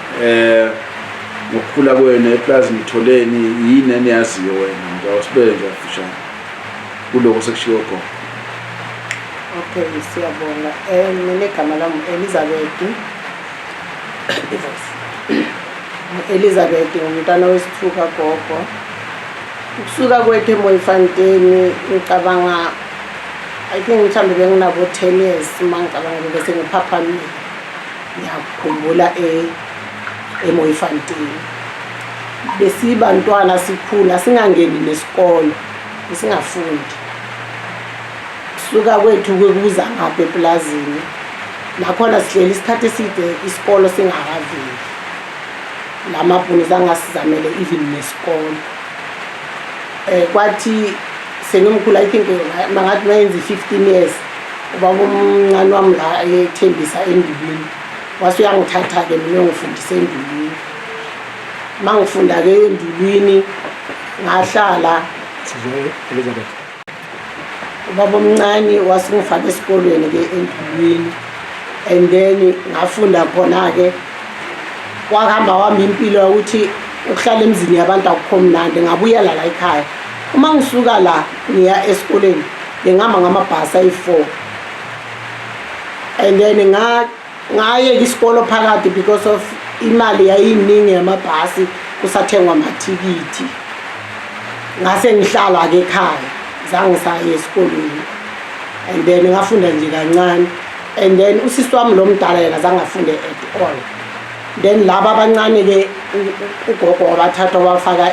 ngokukhula kwenu eplazini itholeni yini eniyaziyo wena ngiyawusibele nje afishane kuloko sekushiwo khona. Okay, siyabonga. Mina igama lami Elizabeth ngumntwana wesithuka gogo. Ukusuka kwethu eMoyifanteni ngicabanga I think mhlawumbe benginabo 10 years mangicabanga bese ngiphaphami ngiyakhumbula eMoyifanteni. Besibantwana sikhula singangeni nesikolo singafundi. Suka kwethu kuza ngapha eplazini nakhona sihleli isikhathi eside isikolo singakaveli lamabhunu zangasizamele even nesikolo kwathi sengimkhulu I think mangathi mayenza 15 years ubaba umncane wami la ethembisa endulini wase uyangithatha ke mina ngifundise endulini mangifunda ke endulini ngahlala Elizabeth. ubaba omncane wasingifaka esikolweni ke endulini and then ngafunda khona ke kwahamba wami impilo ukuthi ukuhlala emzini yabantu akukho mnandi ngabuyela la ekhaya uma ngisuka la ngiya esikoleni ngihamba ngamabhasi ayi4 and then ngaye isikolo phakathi because of imali yayiningi yamabhasi kusathengwa amathikithi ngase ngihlala ke ekhaya zangisaye esikolweni and then ngafunda nje kancane and then usisi wami lo mdala yena zangafunde at all then laba abancane ke ugogo wabathatha wafaka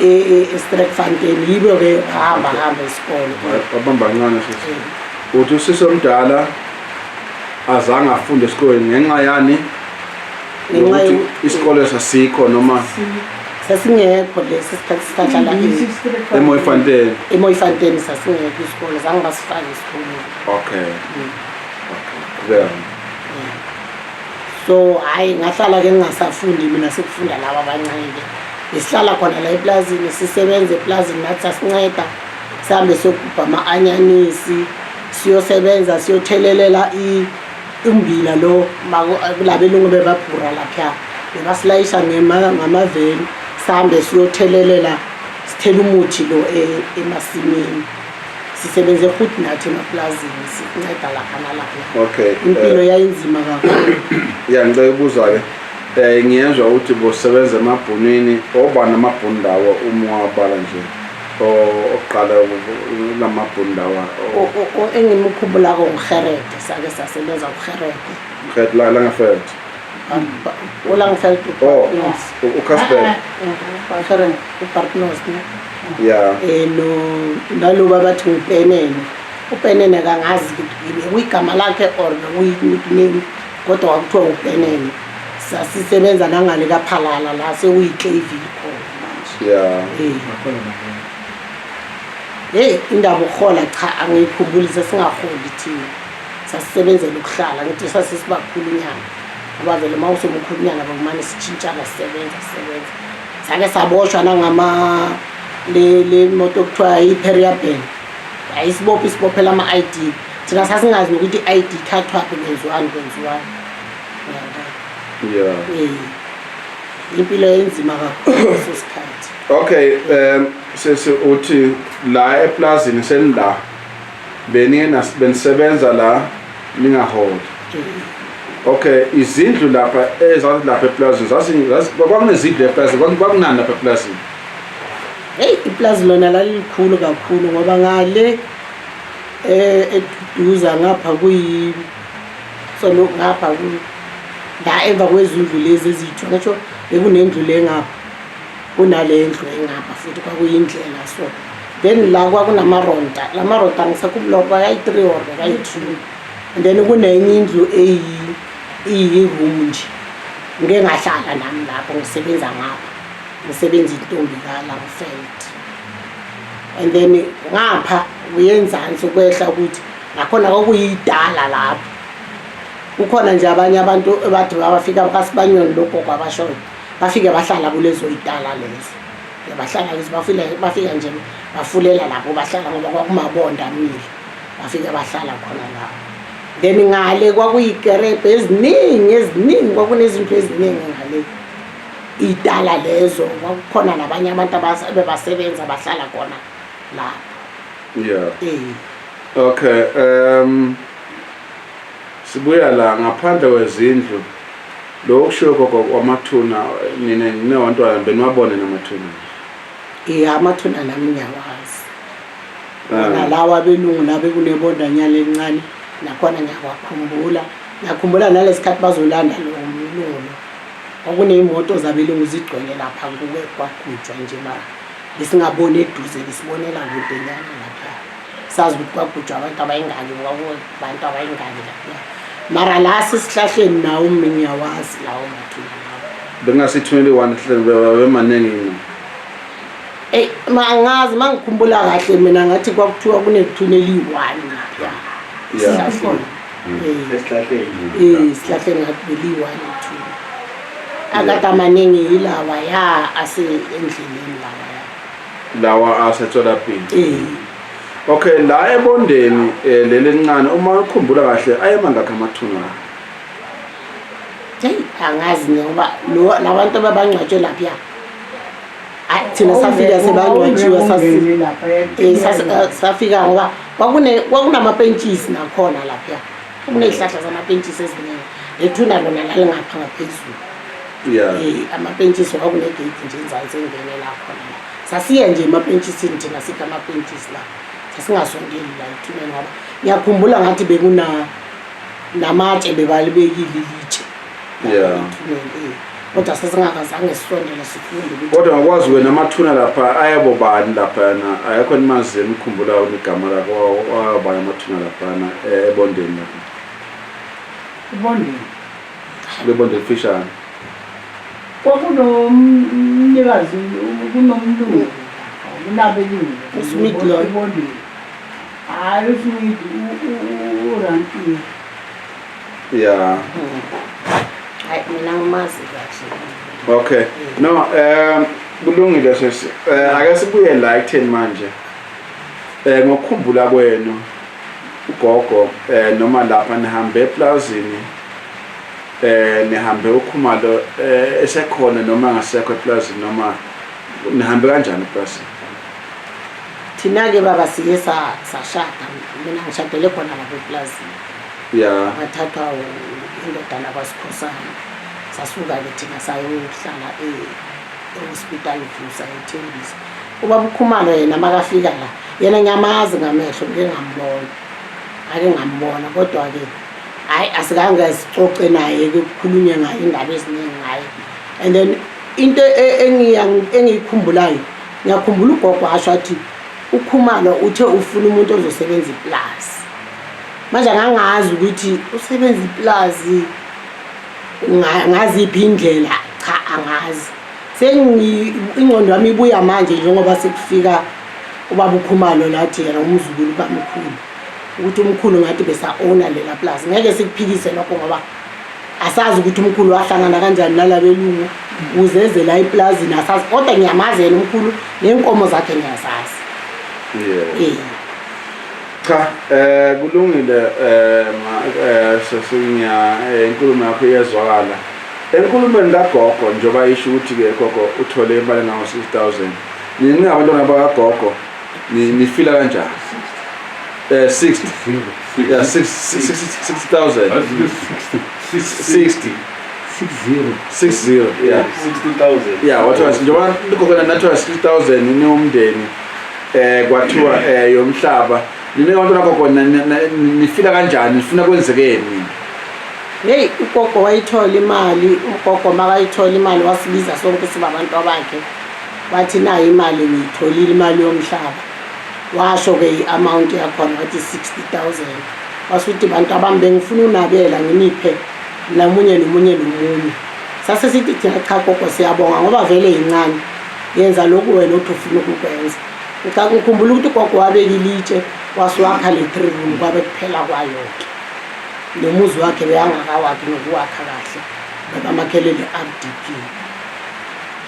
eStreetfontein yibo ke hamba isikolo abamba kancane sisi uthi usisi omdala azange afunde esikolweni ngenxa yani ukuthi isikole sasikho noma sasingekho lesi sikhathi sihlala eMoyifanteni sasingekho isikole zange basifake esikoleni. Okay. Okay. So hayi ngahlala ke ngingasafundi mina sekufunda laba abancane besihlala khona la eplazini sisebenza eplazini nathi sasinceda sihambe siyogubha ama-anyanisi siyosebenza siyothelelela umbila lo labelungu bebabhura lapha bebasilayisha ngamaveni sihambe siyothelelela sithela umuthi lo emasimini sisebenze futhi nathi emaplazini sinceda lapha nalapha. Okay. Impilo yayinzima kakhulu. Ya ngicela ukubuza ke ngiyezwa ukuthi bosebenza emabhunini obana amabhunu ndawo uma wabala nje oqala lamabhunu ndawo engimkhumbula ko uGerede sake sasebenza uGerede. UGerede la ngafelt. Olangfeld uCasper. UGerede uPartners ne. Yeah. Naloba bathi upenene kangazi ukuthi uyigama lakhe or nickname kodwa wakuthiwa upenene sasisebenza nangale kaPhalala la sekuyiclaving khona. Yeah. Indaba ukhola cha angiyikhumbulisa singaholi thina sasisebenzela ukuhlala ngithi sasisibakhulunyana abavele mawusomkhulunyana bakumane sitshintshana sisebenza sake saboshwa nangama le moto kuthiwa iPeriaben ayisibopha isibophela ama-ID thina sasingazi nokuthi i-ID ithathwaphi kwenziwani. Yeah. Impilo enzima kakhulu sesikhathi. Okay, sese uthi la eplazini senila benisebenza la ningaholi. Okay, izindlu lapha lapha eplazini kwakunezindlu eplazini kwakunani lapha eplazini? Iplazi lona lalikhulu kakhulu ngoba ngale eduza ngapha ngapha la emva kwezindlu lezi ezithiwa ngisho bekunendlu le ngapha kunale ndlu engapha futhi kwakuyindlela so then la kwakunamaronta lamaronta ngisakhululoko kayi-3 or kayi-2 and then kunenye indlu eyi-room nje ngeke ngahlala nami lapho ngisebenza ngapha ngisebenza intombi kaLangfeld and then ngapha uyenzani sokwehla ukuthi nakhona kwakuyidala lapho kukhona nje abanye abantu bathi babafika kaSibanyoni lokho kwabashoyo bafike bahlala kulezo idala lezo bahlala lezo bafika nje bafulela lapho bahlala ngoba kwakumabonda amile bafike bahlala khona lapho then ngale kwakuyikerebe eziningi kwakunezinto eziningi ngale idala lezo kwakukhona nabanye abantu abasebenza bahlala khona lapho okay sibuya la ngaphandle kwezindlu lo kushiwo kwamathuna nina ninewantwana beniwabone namathuna amathuna nami ngiyawazi nalawa belungu nabe kunebondanyana encane nakhona ngiyakhumbula nalesikhathi bazolanda lo mlungu kwakuneyimoto zabelungu zigcwele lapha kuke kwagujwa nje mara besingaboni eduze besibonela kudenyana lapha sazi ukuthi kwagujwa abantu abayingaki kwakubantu abayingaki lapha mara la sisihlahleni nawo ngiyawazi lawo mathuna lawo bengasi-21 hle bemanengi mangazi mangikhumbula kahle mina ngathi kwakuthiwa kunethuna eli-1 lapha isihlahleni ngathi beli-1 ithuna akade amaningi yilawa asendleleni lawa asetholapini okay la ebondeni leli ncane uma ukhumbula kahle ayemangakho amathuna angazi ngoba labantu ababangcwatshwe lapha thina safika sebangcwatshiwe safika ngoba kwakunamapentshisi nakhona lapha kunezihlahla zamapentshisi eziningi lethuna lona lalingapha ngaphezulu amapentshisi kwakunegate nje enzansi engenela khona sasiya nje emapentshisini thina sithi amapentshisi la sasingasondeli la ethuneni ngoba ngiyakhumbula ngathi namatshe bebalibekile ilitshe kodwa sasingakazange sisondele sifunde kodwa ngakwazi wena amathuna lapha ayebo bani laphana ayekho nimazi emkhumbula igama lakho wabani amathuna laphana ebondeni lapha lebondeni fishane kwakunomnikazi kunomlungu kunabelungu uSmith lo ibondeni hayi uSmith uRanti hayi mina ngimazi kahle okay no kulungile sesi ake sibuye la ekutheni manje ngokukhumbula kwenu ugogo noma lapha nihambe eplazini nihambe ukhumalo esekhona noma ngasekho eplazini noma nihambe kanjani eplazini thina ke baba siye sashada mina ngishadele khona lapha eplazini ngathathwa indodana kwaSikhosana sasuka ke thina sayohlala e-hospital view sayethembisa ubaba uKhumalo yena makafika la yena ngiyamazi ngamehlo ake ngambona kodwa ke hayi asikange sicoce naye kukhulunywe ngaye indaba eziningi ngaye and then into engiyikhumbulayo ngiyakhumbula ugogo asho athi uKhumalo uthe ufuna umuntu ozosebenza iplazi manje ngangazi ukuthi usebenza iplazi ngaziphi indlela cha angazi ingqondo yami ibuya manje njengoba sekufika ubaba uKhumalo lathi yena umzukulu kaMkhulu ukuthi umkhulu ngathi besa owner lela plaza ngeke sikuphikise lokho ngoba asazi ukuthi umkhulu wahlangana kanjani nalabelungu uzeze la iplaza nasazi kodwa ngiyamazi yena umkhulu nenkomo zakhe ngiyazazi cha kulungile sesinya inkulumo yakho iyezwakala enkulumeni kagogo njengoba isho ukuthi ke gogo uthole imali ngawo 6000 nini abantwana bakagogo nifila kanjani 60 yeah 60,000 60 yeah 60,000 yeah what was njengoba ukugona nathiwa 60,000 ni umndeni kwathiwa yomhlaba nini abantwana gogo nifila kanjani nifuna kwenzekeni hey ugogo wayithola imali ugogo makayithola imali wasibiza sonke sibabantu abakhe wathi nayo imali ngiyitholile imali yomhlaba washo ke i-amount yakhona wathi 60,000 wasuthi bantu abami bengifuna unabela nginiphe namunye nomunye sase sithi thina cha gogo siyabonga ngoba vele incane yenza lokhu wena uthi ufuna ukukwenza ngikhumbula ukuthi gogo wabeka ilitshe wasuwakha le 3 room kwabe kuphela kwayo ke nomuzi wakhe beyangakawakhi nokuwakha kahle ngoba makhelele RDP.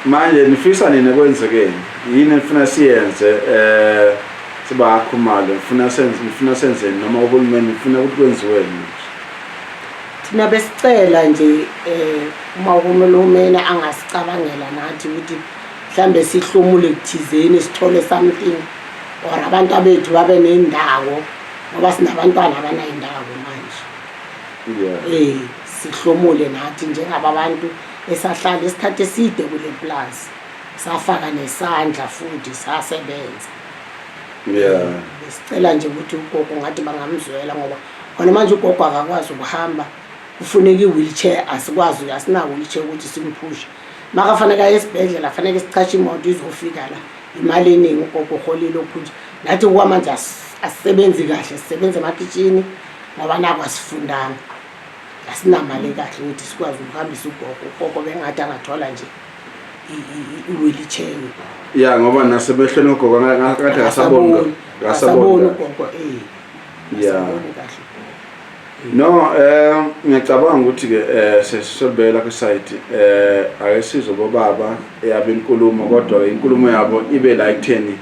Manje nifisa nini kwenzekeni yini nifuna siyenze siba Khumalo nifuna senze noma uhulumeni nifuna ukuthi kwenziweni? Thina besicela nje uma uhulumeni angasicabangela nathi ukuthi mhlambe sihlomule kuthizeni sithole something or abantu abethu babe nendawo ngoba sinabantwana abanayindawo manje. Sihlomule nathi njengabantu esahlala isikhathi eside kule plus safaka nesandla futhi sasebenza. Besicela nje ukuthi ugogo ngathi bangamzwela ngoba khona manje ugogo akakwazi ukuhamba kufuneka i-wheelchair asikwazi asinawo i-wheelchair ukuthi simphushe makafanele aye esibhedlela afanele sichache imoto izofika la imali eningi ugogo uholile ophunje nathi kwamanje asisebenzi kahle sisebenza emakitchini ngoba nakho asifundanga asinamali kahle ukuthi sikwazi ukuhambisa ugogo bengathi angathola nje i-wheelchair ngoba nasebehlweni ugogo ngakade ngasabona ugogo kahle. No, ngiyacabanga ukuthi ke sesobela ku site ayisizo bobaba yabe inkulumo kodwa inkulumo yabo ibe la ekutheni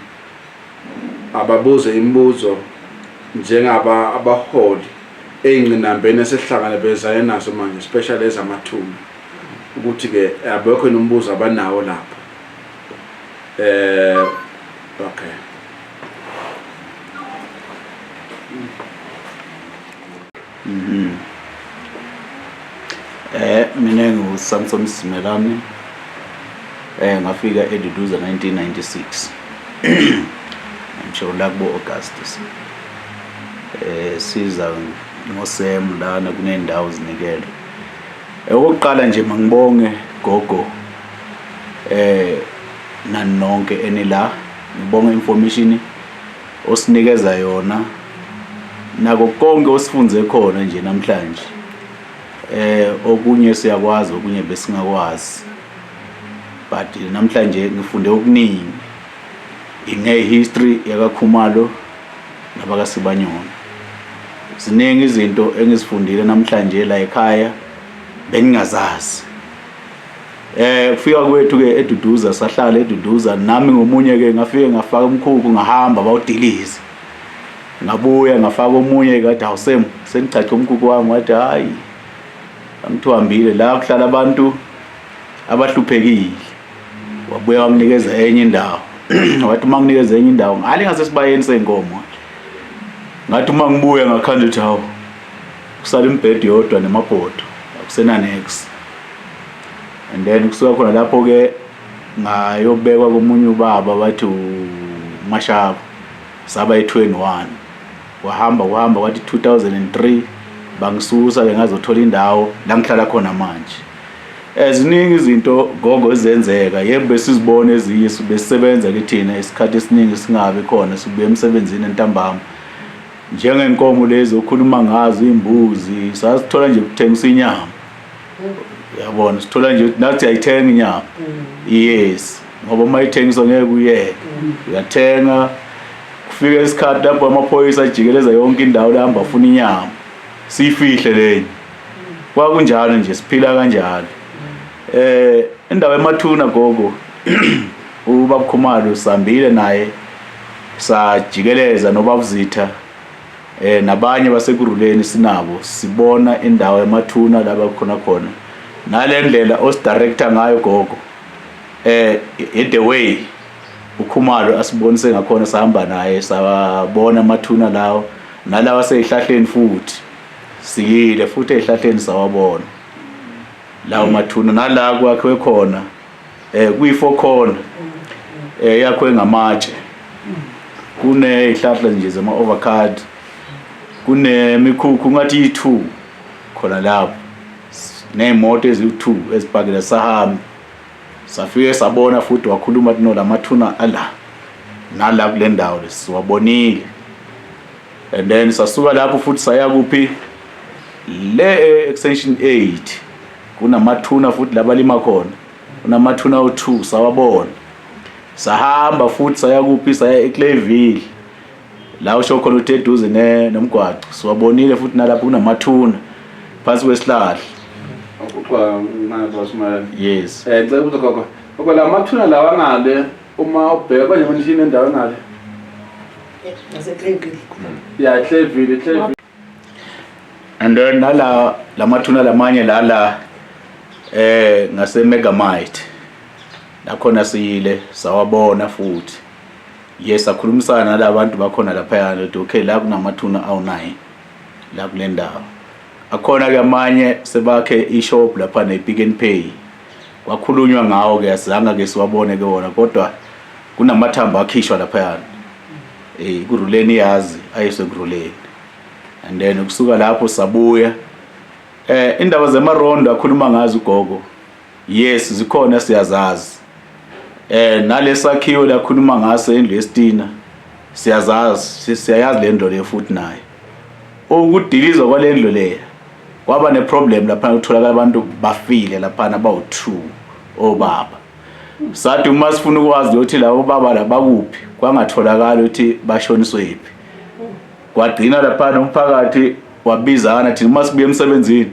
ababuze imibuzo njengaba abaholi eyinqinambeni esihlangana bezana nazo manje especially ezamathumbu ukuthi ke abekho nombuzo abanawo lapha. Okay. Mina ngu-Samson Simelane ngafika eDuduza 1996 ngisholo la kubo Augustus siza ngosem lana kunendawo zinikele okokuqala nje mangibonge gogo nanonke enila ngibonga information osinikeza yona nako konke osifunze khona nje namhlanje okunye siyakwazi okunye besingakwazi but namhlanje ngifunde okuningi history yaka Khumalo nabaka Sibanyoni. Ziningi izinto engizifundile namhlanje la ekhaya bengingazazi. Kufika kwethu ke eDuduza sahlala eDuduza nami ngomunye ke ngafike ngafaka umkhukhu ngahamba bawudilize. Ngabuya ngafaka omunye kade awusem sengichacha umkhukhu wami wathi hayi angithwambile la kuhlala abantu abahluphekile. Wabuya wanginikeza enye indawo. Wathi manginikeza enye indawo ngale ngasesibayeni senkomo. Ngathi uma ngibuya ngakhanda ukuthi hawo kusala imbhedi yodwa nemabhodo akusena next. And then kusuka khona lapho ke ngayobekwa komunye ubaba bathi uMashaba saba i21 wahamba wathi 2003 bangisusa ke ngazothola indawo la ngihlala khona manje. Eziningi izinto gogo ezenzeka yebo besizibone ezinye sibesebenza ke thina isikhathi esiningi singabe khona sibuye emsebenzini entambama njengenkomo lezi okhuluma ngazo imbuzi sasithola nje ukuthengisa inyama. Yabona sithola nje nathi ayithenga inyama. Yes ngoba mayithengiswa ngeke uyeke uyathenga kufika isikhathi lapho amaphoyisa ajikeleza yonke indawo la hamba afuna inyama sifihle leyo kwakunjalo nje siphila kanjalo. Indawo emathuna gogo ubaba Khumalo sambile naye sajikeleza nobabuzitha nabanye basekuruleni sinabo sibona indawo emathuna laba khona nale ndlela osdirector ngayo gogo the way uKhumalo asibonise ngakhona sahamba naye sabona amathuna lawo nalawa seyihlahleni futhi siyile futhi ezihlahleni sawabona lawo mathuna nala kwakhe khona kuyifo khona yakho ngamatshe kune ihlahla nje zama avocado kunemikhukhu ngathi i2 khona lapho neemoto ezi2 ezipakela sahamba safike sabona futhi wakhuluma ukuthi no lamathuna ala nala kule ndawo siwabonile. And then sasuka lapho futhi saya kuphi le extension 8 kunamathuna futhi labalima khona, kunamathuna o2 sawabona. Sahamba futhi saya kuphi saya eClayville la usho khona uthi eduze nomgwaqo siwabonile futhi nalapho kunamathuna phansi kwesihlahla. Ukwa ngabasima. Yes. Ngicela ukuthi gogo la mathuna lawa ngale uma ubheka kanje manje indawo ngale. Yeah, Clayville. And then nala lamathuna lamanye la ngase Megamite nakhona siyile sawabona futhi. Yes, akhulumisana nalabantu bakhona lapha yana ukuthi okay la kunamathuna awu9 la kule ndawo. Akhona ke amanye sebakhe ishop lapha ne Pick n Pay. Kwakhulunywa ngawo ke asizanga ke siwabone ke wona kodwa kunamathamba akhishwa lapha yana. Kuruleni yazi ayiswe kuruleni. And then ukusuka lapho sabuya indaba zemarondo akhuluma ngazo ugogo. Yes, zikhona siyazazi. Nalesakhiwo lakhuluma ngaso endlu yesitina siyazazi, siyayazi le ndlo le futhi naye. Ukudilizwa kwalendlo le kwaba ne problem lapha utholakala abantu bafile lapha abawu2 obaba. Sathi uma sifuna ukwazi ukuthi labo baba la bakuphi kwangatholakala ukuthi bashoniswe yipi. Kwadina lapha nomphakathi wabizana thina uma sibuye emsebenzini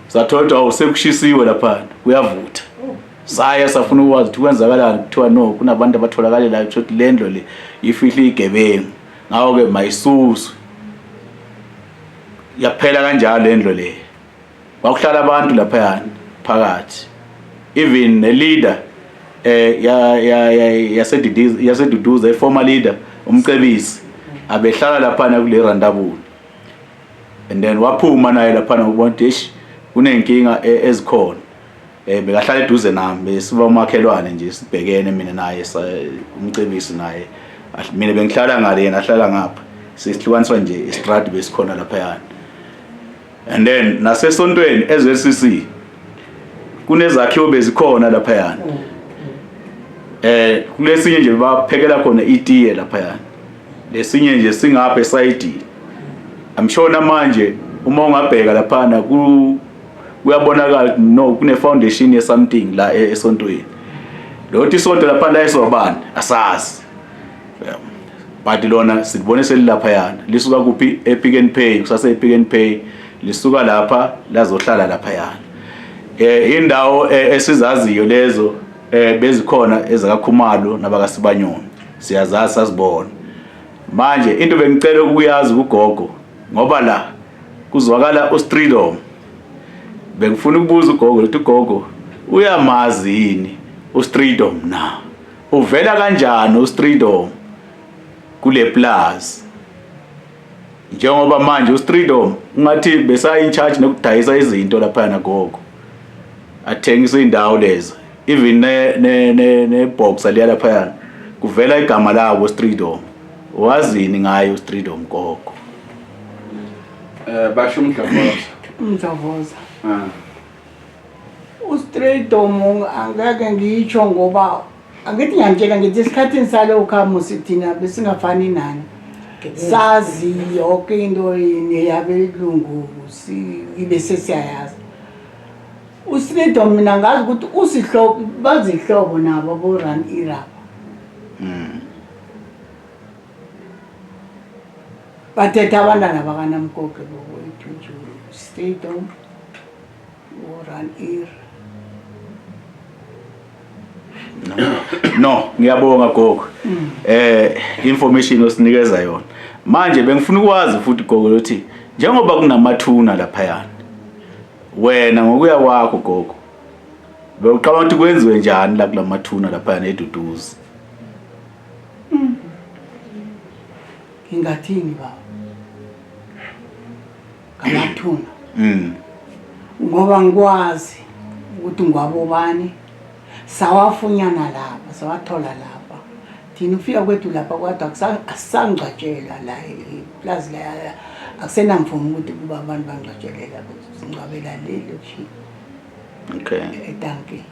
sathola ukuthi awusekushisiwe lapha kuyavutha. Saya safuna ukwazi ukuthi kwenzakalani kuthiwa no kunabantu abatholakala la ukuthi lendlo le ifihle igebengu. Ngawo ke mayisusu yaphela kanjalo lendlo le. Kwakuhlala abantu lapha phakathi. Even the leader yaseduduza former leader umcebisi abehlala lapha kule randabulo. And then waphuma naye lapha ubona ukuthi kunenkinga ezikhona. Bekahlala eduze nami siba umakhelwane nje sibhekene mina naye umcebisi naye. Mina bengihlala ngale yena ahlala ngapha. Sisihlukaniswa nje istrati besikhona lapha yana. And then nasesontweni eZCC kunezakhiwo bezikhona lapha yana. Kulesinye nje baphekela khona itiye lapha yana. Lesinye nje singapha esayidi. I'm sure namanje uma ungabheka lapha na kuyabonakala no kune foundation ye something la esontweni. Lothi isonto lapha la esobani asazi. But lona sibone selilapha yana. Lisuka kuphi ePick n Pay, kusase ePick n Pay lisuka lapha lazohlala lapha yana. Indawo esizaziyo lezo bezikhona ezaka Khumalo nabaka Sibanyoni. Siyazazi sasibona. Manje into bengicela ukuyazi ugogo ngoba la kuzwakala uStreedom. Bengifuna ukubuza ugogo ukuthi ugogo uyamazi yini uStreedom na? Uvela kanjani uStreedom kule plus? Njengoba manje uStreedom ungathi besayi charge nokudayisa izinto lapha na gogo. Athengisa indawo lezo. Even ne box aliya lapha yana. Kuvela igama lawo Streedom. Wazini ngayo Streedom gogo? Basho Umdlavoza. uStreedom angeke ngitsho ngoba angithi ngiyantshela ngithi isikhathini salo ukhamo sithina besingafani nani. Sazi yonke into yabelungu ibe sesiyayazi. uStreedom mina ngazi ukuthi usihlobo bazihlobo nabo bo run irap. Bathetha abantwana bakanamkoke bokwethu Streedom run ir. No, ngiyabonga gogo. Information osinikeza yona. Manje bengifuna ukwazi futhi gogo ukuthi njengoba kunamathuna lapha yana. Wena ngokuya kwakho gogo. Bewuqaba ukuthi kwenziwe njani la kulamathuna lapha yana eduduza? Ngingathini baba? Ngamathuna. Ngoba ngikwazi ukuthi ngwabobani sawafunyana lapha sawathola lapha thina ufika kwethu lapha kwathi akusangcwatshela la plus la akusena mvumo ukuthi kuba abantu bangcwatshelela singcwabela lelo shi. Okay. Etanki.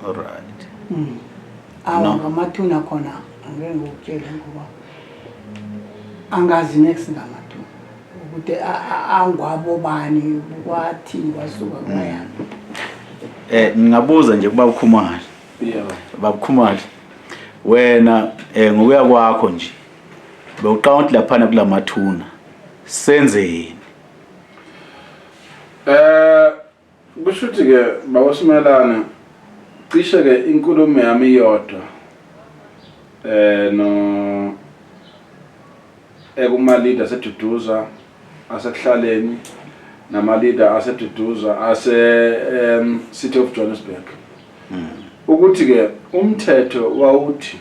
All right. awu ngamathuna khona angeke ngikutshele ngoba angazi next ngamathu ukuthi angwabo bani kwathi kwasuka kwayami. Ngingabuza nje kuba Khumalo. Baba Khumalo. Wena ngokuya kwakho nje bewuqala lapha kulamathuna senzeni? Kusho ukuthi ke bawasimelana cishe ke inkulumo yami iyodwa no ekuma leader aseduduza asekuhlaleni nama leader aseduduza ase City of Johannesburg ukuthi ke umthetho wawuthi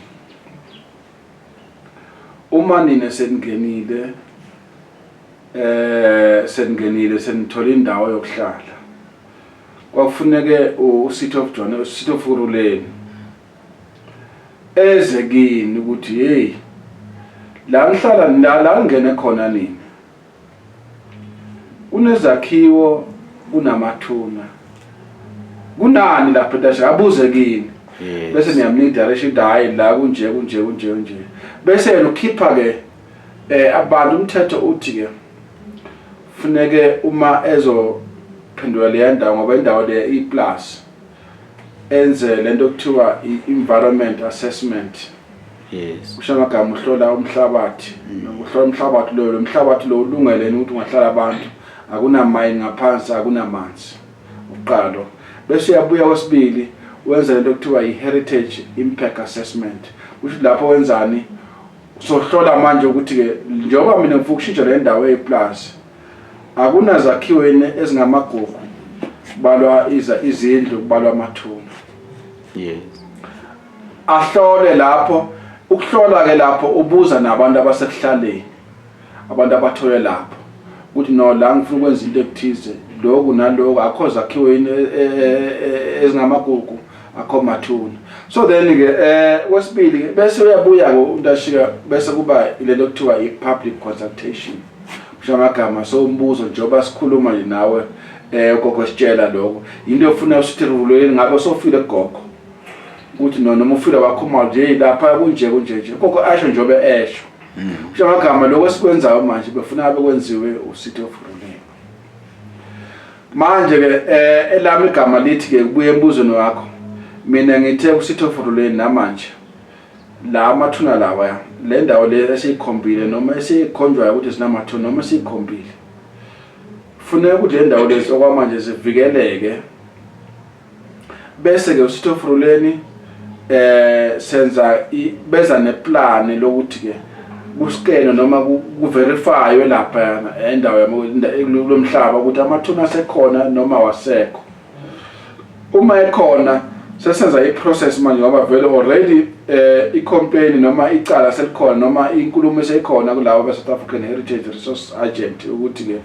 uma nina sengenile senithola indawo yokuhlala kwakufuneke uCity of Johannesburg City of Uruleni eze kini ukuthi hey la ngihlala la ngene khona nini kunezakhiwo kunamathuna kunani lapha tasha abuze kini bese niyamnika direction hayi la kunje bese yena ukhipha ke abantu umthetho uthi ke funeke uma ezophendula le ndawo ngoba indawo le iplus enze lento okuthiwa i-environment assessment. Kusho amagama uhlola umhlabathi uhlola umhlabathi lo mhlabathi lo ulungele ukuthi ungahlala abantu akunamayini ngaphansi akunamanzi uqalo bese uyabuya kwesibili wenza lento okuthiwa i-heritage impact assessment kusho lapho wenzani sohlola manje ukuthi ke njengoba mina ngifuna ukushintsha le ndawo eplus akunazakhiwo ezingamagugu balwa izindlu kubalwa amathuna. Ahlole lapho ukuhlola ke lapho ubuza nabantu abasekuhlaleni abantu abathole lapho ukuthi no la ngifuna ukwenza into ekuthize lokhu nalokho akho zakhiwo ezingamagugu akho mathuna. So then ke kwesibili bese uyabuya ke untashika bese kuba ilento okuthiwa i-public consultation. Kusho amagama so umbuzo njengoba sikhuluma nje nawe gogo sitshela lokho into ofuna usithi rulweni ngabe sofile gogo ukuthi noma ufile wakhumalo nje lapha kunje gogo asho njobe esho. Kusho amagama lokho sikwenzayo manje befuna abe kwenziwe uCity of Uruleni. Manje ke elami igama lithi ke kubuye embuzweni wakho mina ngithe uCity of Uruleni namanje la amathuna lawa le ndawo le esiyikhombile noma esikhonjwayo ukuthi sinamathuna noma sikhombile funeka ukuthi le ndawo lezi okwamanje zivikeleke bese ke uCity of Uruleni senza beza neplan lokuthi ke kuskene noma kuverifywe lapha endawo lomhlaba ukuthi amathuna asekhona noma wasekho. Uma ekhona sesenza iprocess manje ngoba vele already i-complaint noma icala selikhona noma inkulumo esekhona kulawo be-South African Heritage Resource Agent ukuthi ke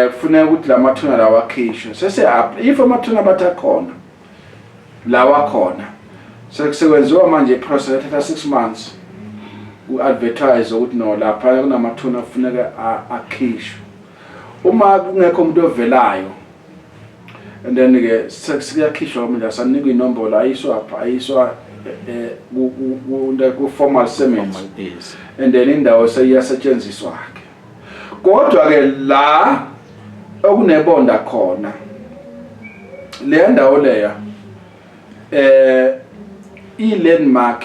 kufuneka ukuthi la mathuna lawa akhishwe sese if amathuna bathakhona lawa khona sekwenziwa manje iprocess ethatha 6 months u-advertise ukuthi no lapha kunamathuna kufuneka akhishwe. Uma kungekho umuntu ovelayo and then ke sekuyakhishwa manje asanikwa inombolo ayiswa ku formal cement and then indawo seyiyasetshenziswa ke kodwa ke la okunebonda khona le ndawo leya i-landmark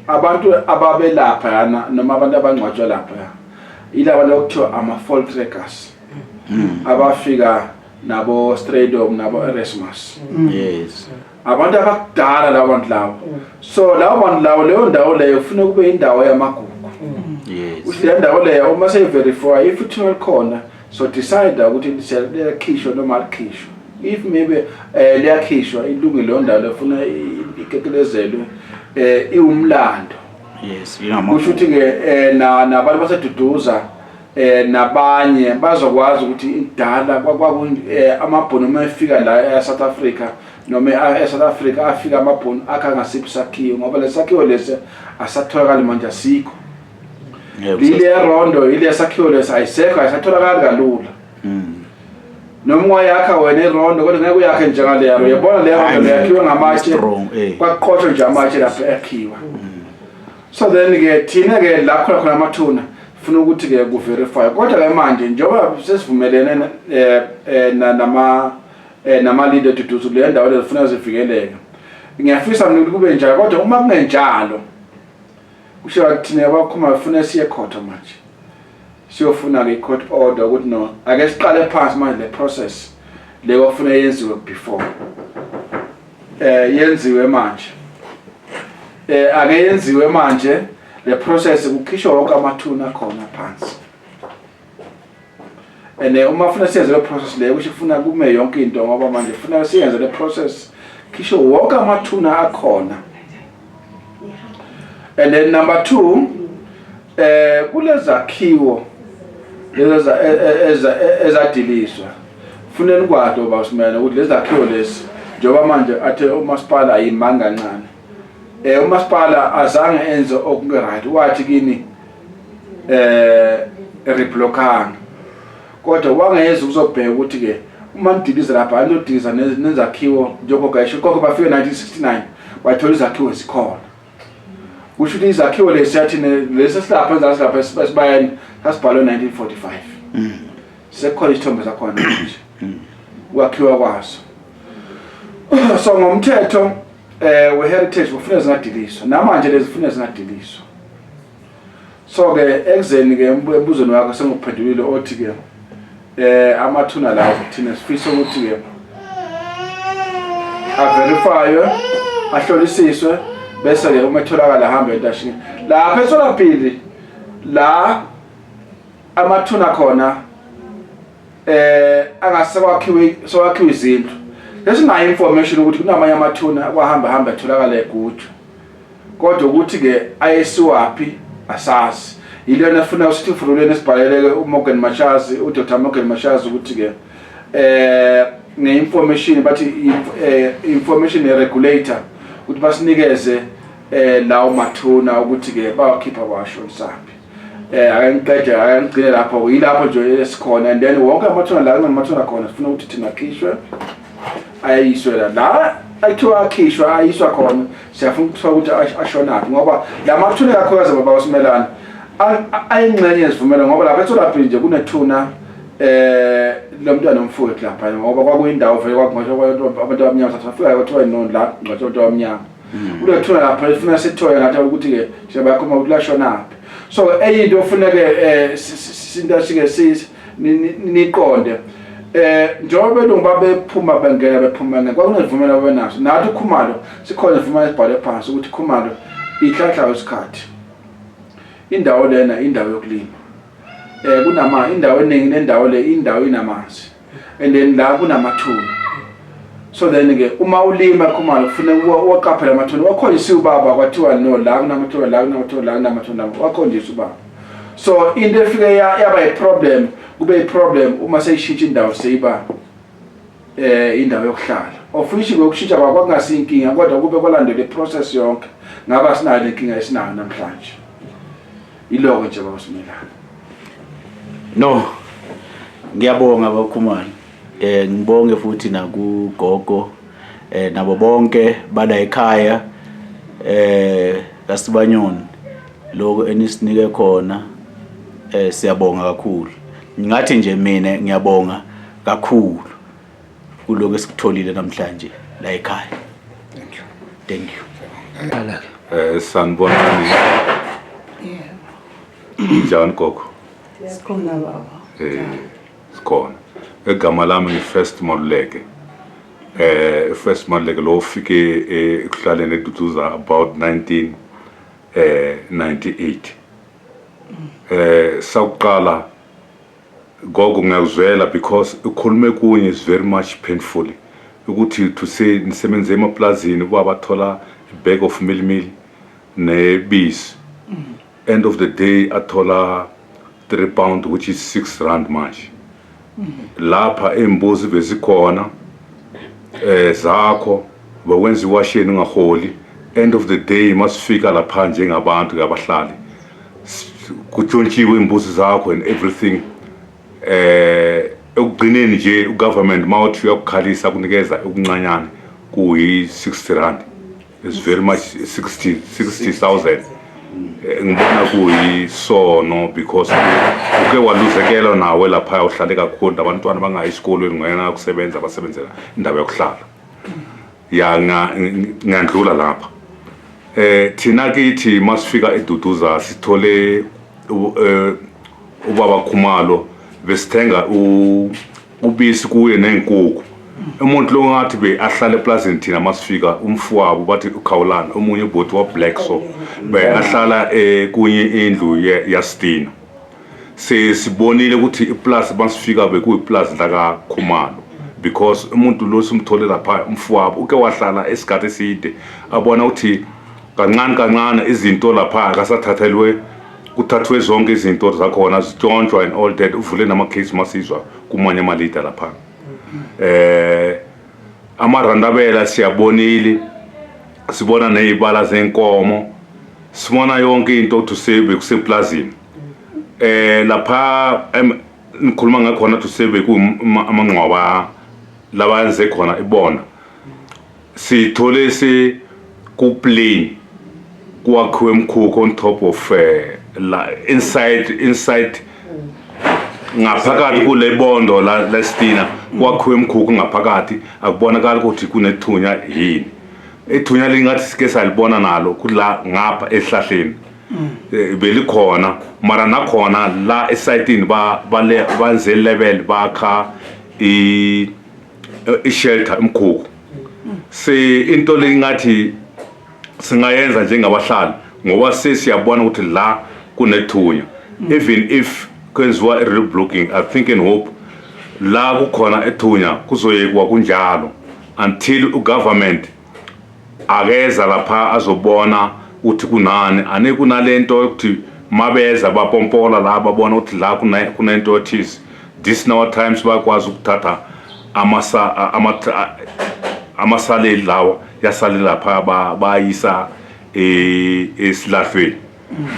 abantu ababelapha yana noma abantu abangcwatshwa lapha ilabantu okuthiwa ama-fall trackers abafika nabo Stradom nabo Erasmus. Abantu abakudala labantu lawo so lawo bantu lawo leyo ndawo leyo ufuna kube indawo yamagugu. Uthi le ndawo leyo uma seyiverify if ithuna khona so decide ukuthi liyakhishwa noma alikhishwa if maybe liyakhishwa ilungile leyo ndawo lefuna ikekelezelwe iwumlando. Kusho ukuthi ke nabantu baseduduza nabanye bazokwazi ukuthi idala amabhono uma efika la eSouth Africa noma eSouth Africa afika amabhono akhangasiphi sakhiwo ngoba lesakhiwo lesi asatholakala manje asikho. Lile rondo ile sakhiwo lesi ayisekho ayisatholakala kalula. noma wayakha wena irondo kodwa ngeke uyakhe njengaleyo uyabona leyo rondo yakhiwe ngamatshe kwaqothwa nje amatshe lapha yakhiwa so then ke thina ke la khona amathuna funa ukuthi ke ku verify kodwa ke manje njengoba sesivumelene nama leader tutuzu le ndawo lezifuna zivikeleke ngiyafisa mina ukuthi kube njalo kodwa uma kungenjalo kusho thina bakhuma ufuna siye court manje siyofuna ke court order ukuthi no ake siqale phansi manje le process leyo ofuna yenziwe before yenziwe manje ake yenziwe manje le process kukhishwa wonke amathuna khona phansi uma ufuna siyenze le process leyo kusho ufuna kume yonke into ngoba manje ufuna siyenze le process khishwa wonke amathuna akhona and then number 2 kulezakhiwo leza ezadiliswa funeni kwato basimene ukuthi lezakhiwo lesi njengoba manje athe umasipala ayimanga kancane umasipala azange enze okungeright wathi kini reblokanga kodwa wangeza ukuzobheka ukuthi ke uma ndiliza lapha anodiliza nezakhiwo njengoba gasho kokho bafike 1969 wathola izakhiwo zikhona kusho ukuthi izakhiwo lesi yathi lesi silapha ezalapha esibayeni sasibhalwe 1945 sekhona isithombe zakhona nje wakhiwa kwaso so ngomthetho we heritage kufanele zingadiliswa namanje lezi kufanele zingadiliswa so ke exeni ke embuzweni wakho senguphendulile othi ke amathuna lawo thina sifisa ukuthi ke averifywe ahlolisiswe bese ke uma etholakala hamba entashini lapha esolaphili la amathuna khona angasekwakhiwe izindlu lesinayo information ukuthi kunamanye amathuna kwahamba etholakala eGuju kodwa ukuthi ke ayesiwapi asazi yile nafuna usithi ufululeni sibhaleleke uMorgan Mashazi uDr Morgan Mashazi ukuthi ke ne-information bathi information regulator ukuthi basinikeze lawo mathuna ukuthi ke bawakhipha kwasho isaphi akangigcine lapho yilapho nje esikhona and then wonke amathuna la kunamathuna khona sifuna ukuthi thina khishwe ayiswe la ayithiwa akhishwa ayiswa khona siyafuna ukuthi ashonaphi ngoba la mathuna yakhoza baba usimelana ayingxenye yesivumelo ngoba lapha etholaphi nje kunethuna lo mntwana omfuyo lapha ngoba kwakuyindawo vele kwakungasho abantu abamnyama safika kwathiwa inoni la ngqotsho abantu abamnyama ulethuna lapha ifuna sithoya ngathi ukuthi ke njengoba yakhoma ukuthi lashonaphi so eyinto ofuneke sinto sike niqonde njengoba belungu babephuma bephuma kwakunezivumela benaso nathi Khumalo sikhona ivumela esibhale phansi ukuthi Khumalo ihlahla wesikhathi indawo lena indawo yokulima kunama indawo eningi nendawo le indawo inamanzi and then la kunamathuna so then ke uma ulima Khumalo kufanele waqaphela amathuna wakhonjisa ubaba kwathiwa no la kunamathuna la kunamathuna wakhonjisa ubaba so into efike yaba iproblem kube iproblem uma seyishintsha indawo seyiba indawo yokuhlala ofisho ngokushintsha kwakungasinkinga kodwa kube kwalandela iprocess yonke ngaba sinayo lenkinga esinayo namhlanje iloko nje babusimelana no ngiyabonga bakhumalo ngibonge futhi nakugogo nabo bonke bala ekhaya kaSibanyoni lokho enisinike khona siyabonga kakhulu ngathi nje mina ngiyabonga kakhulu kuloko esikutholile namhlanje la ekhaya thank you sanibonani njani gogo sikhona baba sikhona egama lami ngi-First Maluleke First Maluleke lo ufike ekuhlaleni eDuduza about 1998 sawuqala gogo ngiyazwela because ukhulume kunye is very much painful ukuthi to say nisebenze emaplazini kwabathola a bag of meal nebisi end of the day athola 3 pound which is 6 rand manje lapha embuzi bezikhona zakho bakwenza iwasheni ngaholi end of the day masifika lapha njengabantu kabahlali kutshontshiwe imbuzi zakho and everything ekugcineni nje ugovernment mawuthi uyakukhalisa kunikeza okuncanyane kuyi 60 rand. It's very much 60,000. Ngibona kuyisono because uke waluzekela nawe lapha uhlale kakhulu abantwana bangayi esikolweni ngoyena kusebenza basebenzela indawo yokuhlala. Ya ngandlula lapha. Thina kithi masifika eDuduza sithole ubaba Khumalo besithenga ubisi kuye nenkukhu. Umuntu lo ngathi be ahlale eplazini thina masifika umfowabo bathi uKhawulana omunye ubhoti wa Black so be ahlala kunye indlu yaStina. Sibonile ukuthi iplaza masifika bekuyiplaza la Khumalo because umuntu lo simthole lapha umfowabo uke wahlala esikhathi eside abona ukuthi kancane izinto lapha akasathathelwe kuthathwe zonke izinto zakhona zitshontshwa and all that uvule nama case masizwa kumanye amalita lapha. Amarandabela siyabonile sibona nezibala zenkomo sibona yonke into tusebe kuseplazini lapha ngikhuluma ngakhona tusebe amangcwaba labanze khona ibona sithole se ku plain kwakhiwe emkhukhu on top of inside ngaphakathi kule bondo la Stina kwakhiwe emkhukhu ngaphakathi akubonakala ukuthi kunethunya yini ethunya lingathi sike salibona nalo kula ngapha ehlahleni belikhona mara nakhona la esayitini banze level bakha i-shelter emkhukhu into lengathi singayenza njengabahlali ngoba sesiyabona ukuthi la kunethunya even if kwenziwa reblocking I think and hope la kukhona ethunya kuzoyekwa kunjalo until ugovernment akeza lapha azobona ukuthi kunani ane kunalento ukuthi mabeza bapompola la babona ukuthi la kunento ethisi this now times bakwazi ukuthatha amasaleli lawa yasali lapha bayisa esilahlweni.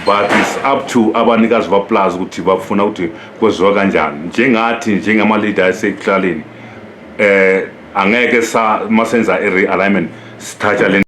But it's up to abanikazi baplaza ukuthi bafuna ukuthi kweziwa kanjani njengathi njengama leaders esiklaleni angeke masenza realignment sithatha le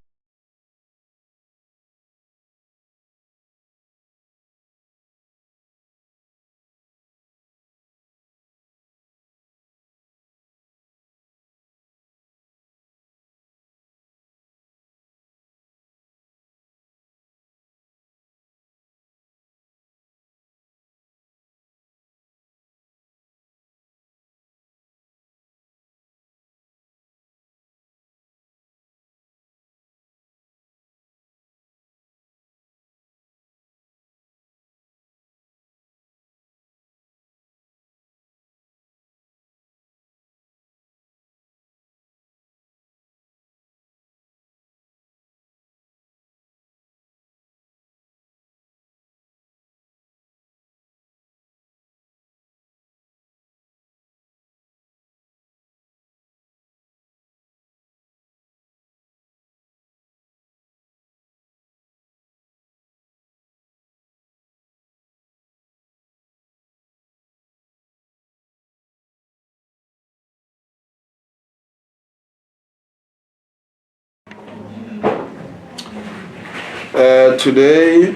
today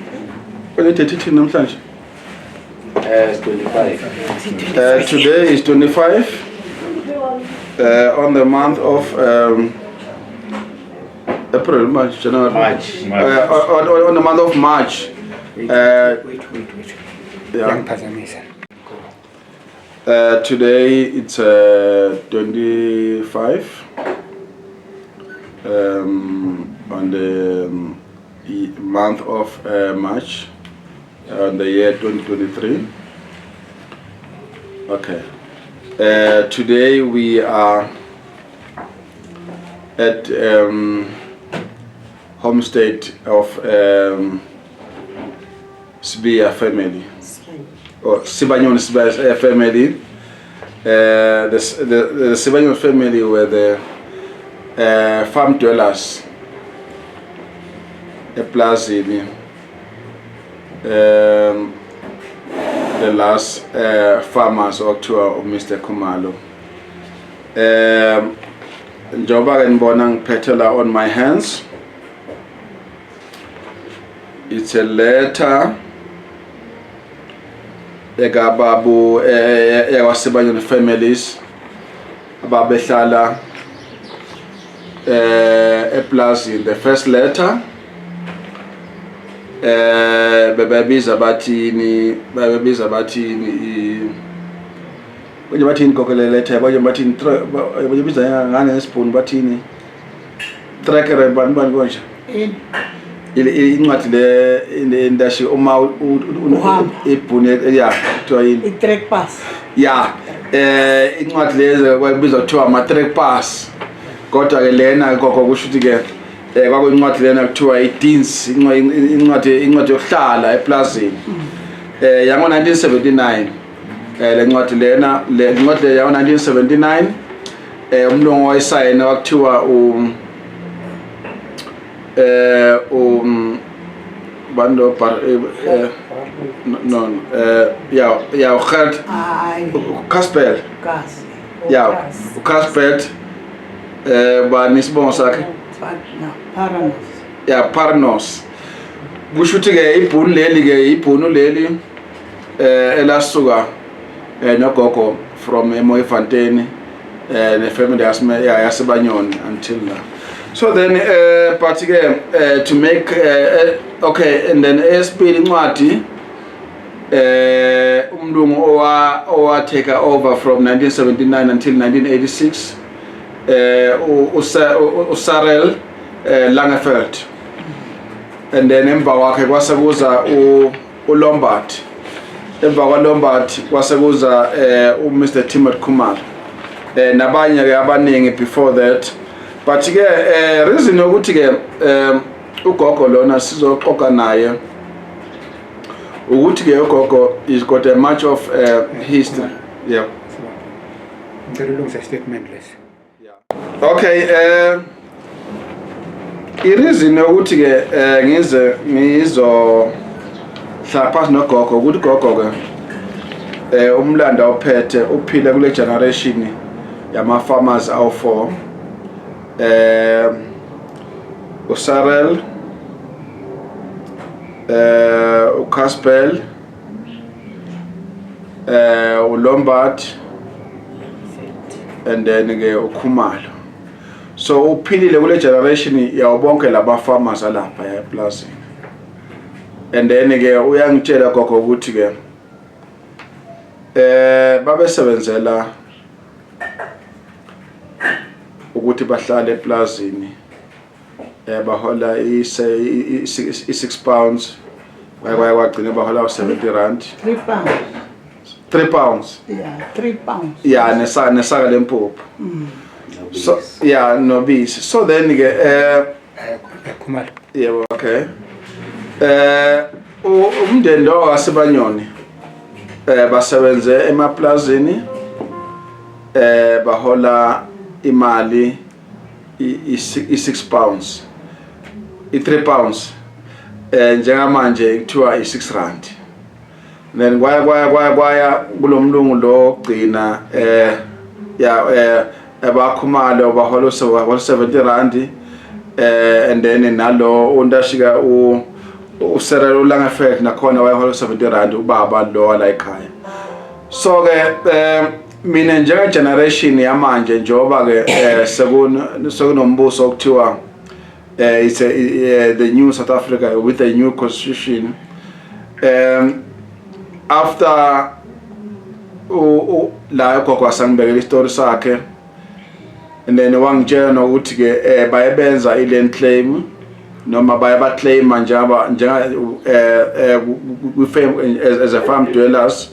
when it is namhlanje 25. Today is 25 on the month of April, March, January. March. On the month of March. Wait. Yeah. Ngiphazamise. Today it's 25 on the month of March on the year 2023. Okay. Today we are at homestead of Sibia family. Or Sibanyoni family. The Sibanyoni family were the farm dwellers. A plus in the last farmers okuthiwa Mr. Khumalo. Njoba ke nibona ngiphethe la on my hands. It's a letter ekababu Sibanyoni families ababehlala eplazini. The first letter bebebiza bathini kwenye bathini kokele letter kwenye bathini biza ngane nespoon bathini tracker bani konje incwadi le indashi uma ibhune ya kuthiwa yini i-track pass ya incwadi lezi kwabizwa kuthiwa ama-track pass kodwa ke lena koko kusho ukuthi ke kwakuyincwadi lena kuthiwa i-deans incwadi yokuhlala eplazini yango-1979 le ncwadi lena yango-1979 umlungu wayesayina wakuthiwa bando Gert Kaspel ya Kaspel banisibongo sakhe ya Parnos kusho ukuthi ke ibhunu leli elasuka nogogo from Emoyifanteni ne family yaSibanyoni until now. So then but again to make okay, and then esipili incwadi umlungu owa take over from 1979 until 1986 uSarel Langefeld, and then emva kwakhe kwasekuza uLombard, emva kwaLombard kwasekuza uMr. Timothy Khumalo nabanye ke abaningi before that. But ke reason ukuthi ke ugogo lona sizoxoxa naye ukuthi ke ugogo is got a much of history. Yeah. Ngicela ulungise statement lesi. Okay, ireason ukuthi ke ngizo hlala phansi nogogo ukuthi gogo ke umlando ophethe uphila kule generation yama farmers awu4 uSarel uKaspel uLombard and then ke uKhumalo. So uphilile kule generation yawo bonke laba farmers alapha eplazini. And then ke uyangitshela gogo ukuthi ke babesebenzela ukuthi bahlale eplazini bahola i6 pounds kwagcina bahola 70 rand 3 pounds 3 pounds yeah 3 pounds yeah nesaka lempuphu so yeah nobisi. So then ke Khumalo yeah okay umndeni lo waSibanyoni basebenze emaplazini bahola imali i6 pounds i3 pounds njengamanje kuthiwa i6 rand. Then kwaya kulomlungu lo gcina abakhumalo bahola 70 rand and then nalo undashika uSarel uLangefeld nakhona wayehola 70 rand ubaba lo la ekhaya. So ke mina njenga generation yamanje njoba ke sekunombuso okuthiwa it's the new South Africa with a new constitution. After la gogo asangibekela istory sakhe and then wangitshela ukuthi ke bayebenza iland claim noma bayaba claim njaba as a farm dwellers.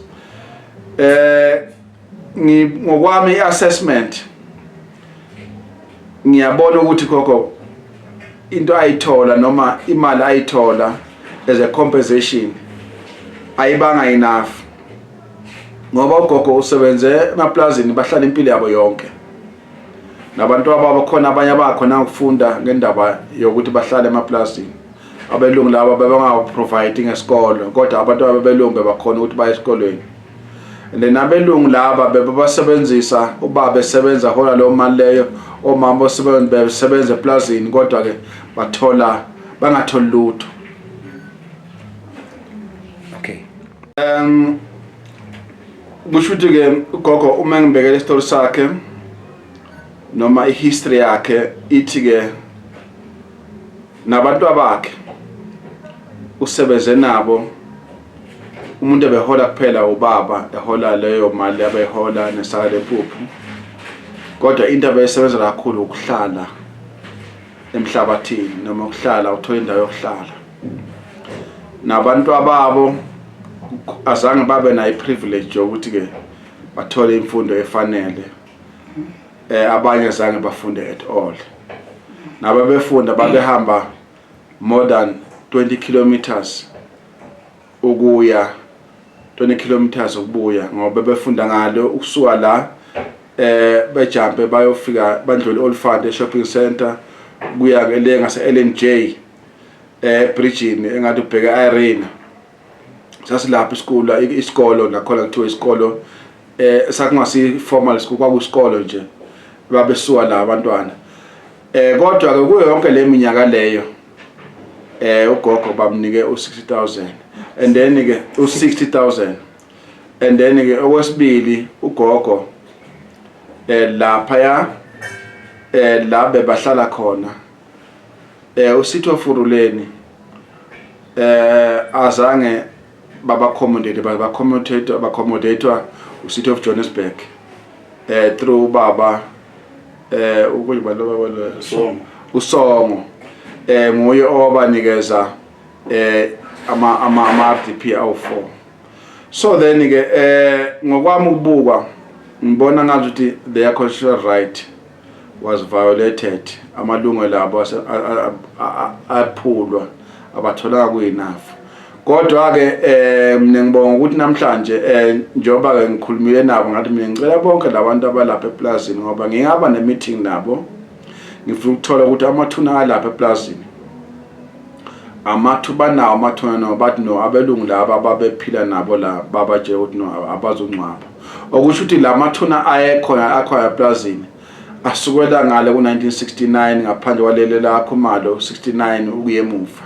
Ngokwami assessment ngiyabona ukuthi gogo into ayithola noma imali ayithola as a compensation ayibanga enough, ngoba ugogo usebenze emaplazini bahlala impilo yabo yonke nabantu ababa khona abanye abakhona ukufunda ngendaba yokuthi bahlale emaplazini abelungu laba bebangaproviding esikolo kodwa abantu abelungu bakhona ukuthi baye esikolweni. And then abelungu laba bebasebenzisa ubaba besebenza hola lo mali leyo omama besebenza eplazini kodwa ke bangatholi lutho. Okay. Kusho ukuthi ke ugogo uma ngibekele isitori sakhe noma ihistory yakhe ithi ke nabantu abakhe usebenze nabo umuntu ebehola kuphela ubaba ehola leyo mali abehola nesaka lepuphu kodwa into abesebenza kakhulu ukuhlala emhlabathini noma ukuhlala uthola indawo yokuhlala nabantu ababo azange babe nayo privilege yokuthi ke bathole imfundo efanele abanye azange bafunde at all naba befunda babehamba more than 20 kilometers ukuya 20 kilometers ukubuya ngoba befunda ngalo ukusuka la bejampe bayofika bandlule Olifant shopping center kuya ke le ngase LNJ bridgeini engathi ubheke Irene sasilapha isikolo nakhona kuthiwa isikolo sakungasi formal school kwakuyisikolo nje babesuka la abantwana kodwa ke kuyo yonke le minyaka leyo ugogo bamnike u60,000 and then ke u60,000 and then ke okwesibili ugogo lapha la bebahlala khona uSitho Furuleni azange baba-accommodatewa uCity of Johannesburg through baba uSongo nguye owabanikeza ama-RDP awu4. So then ke ngokwami ukubukwa ngibona ngathi their constitutional right was violated, amalungelo abo aphulwa abatholanga kuyinafu. Kodwa ke mina ngibonga ukuthi namhlanje njoba ke ngikhulumile nabo ngathi mina ngicela bonke labantu abalapha eplazini ngoba ngingaba ne meeting nabo ngifuna ukuthola ukuthi amathuna alapha eplazini amathuba nawo amathuna no bathi no abelungu laba ababephila nabo la babaje ukuthi no abazongcwaba okusho ukuthi la mathuna akhona eplazini asukela ngale ku1969 ngaphandle kwalelo la Khumalo 69 ukuye emuva.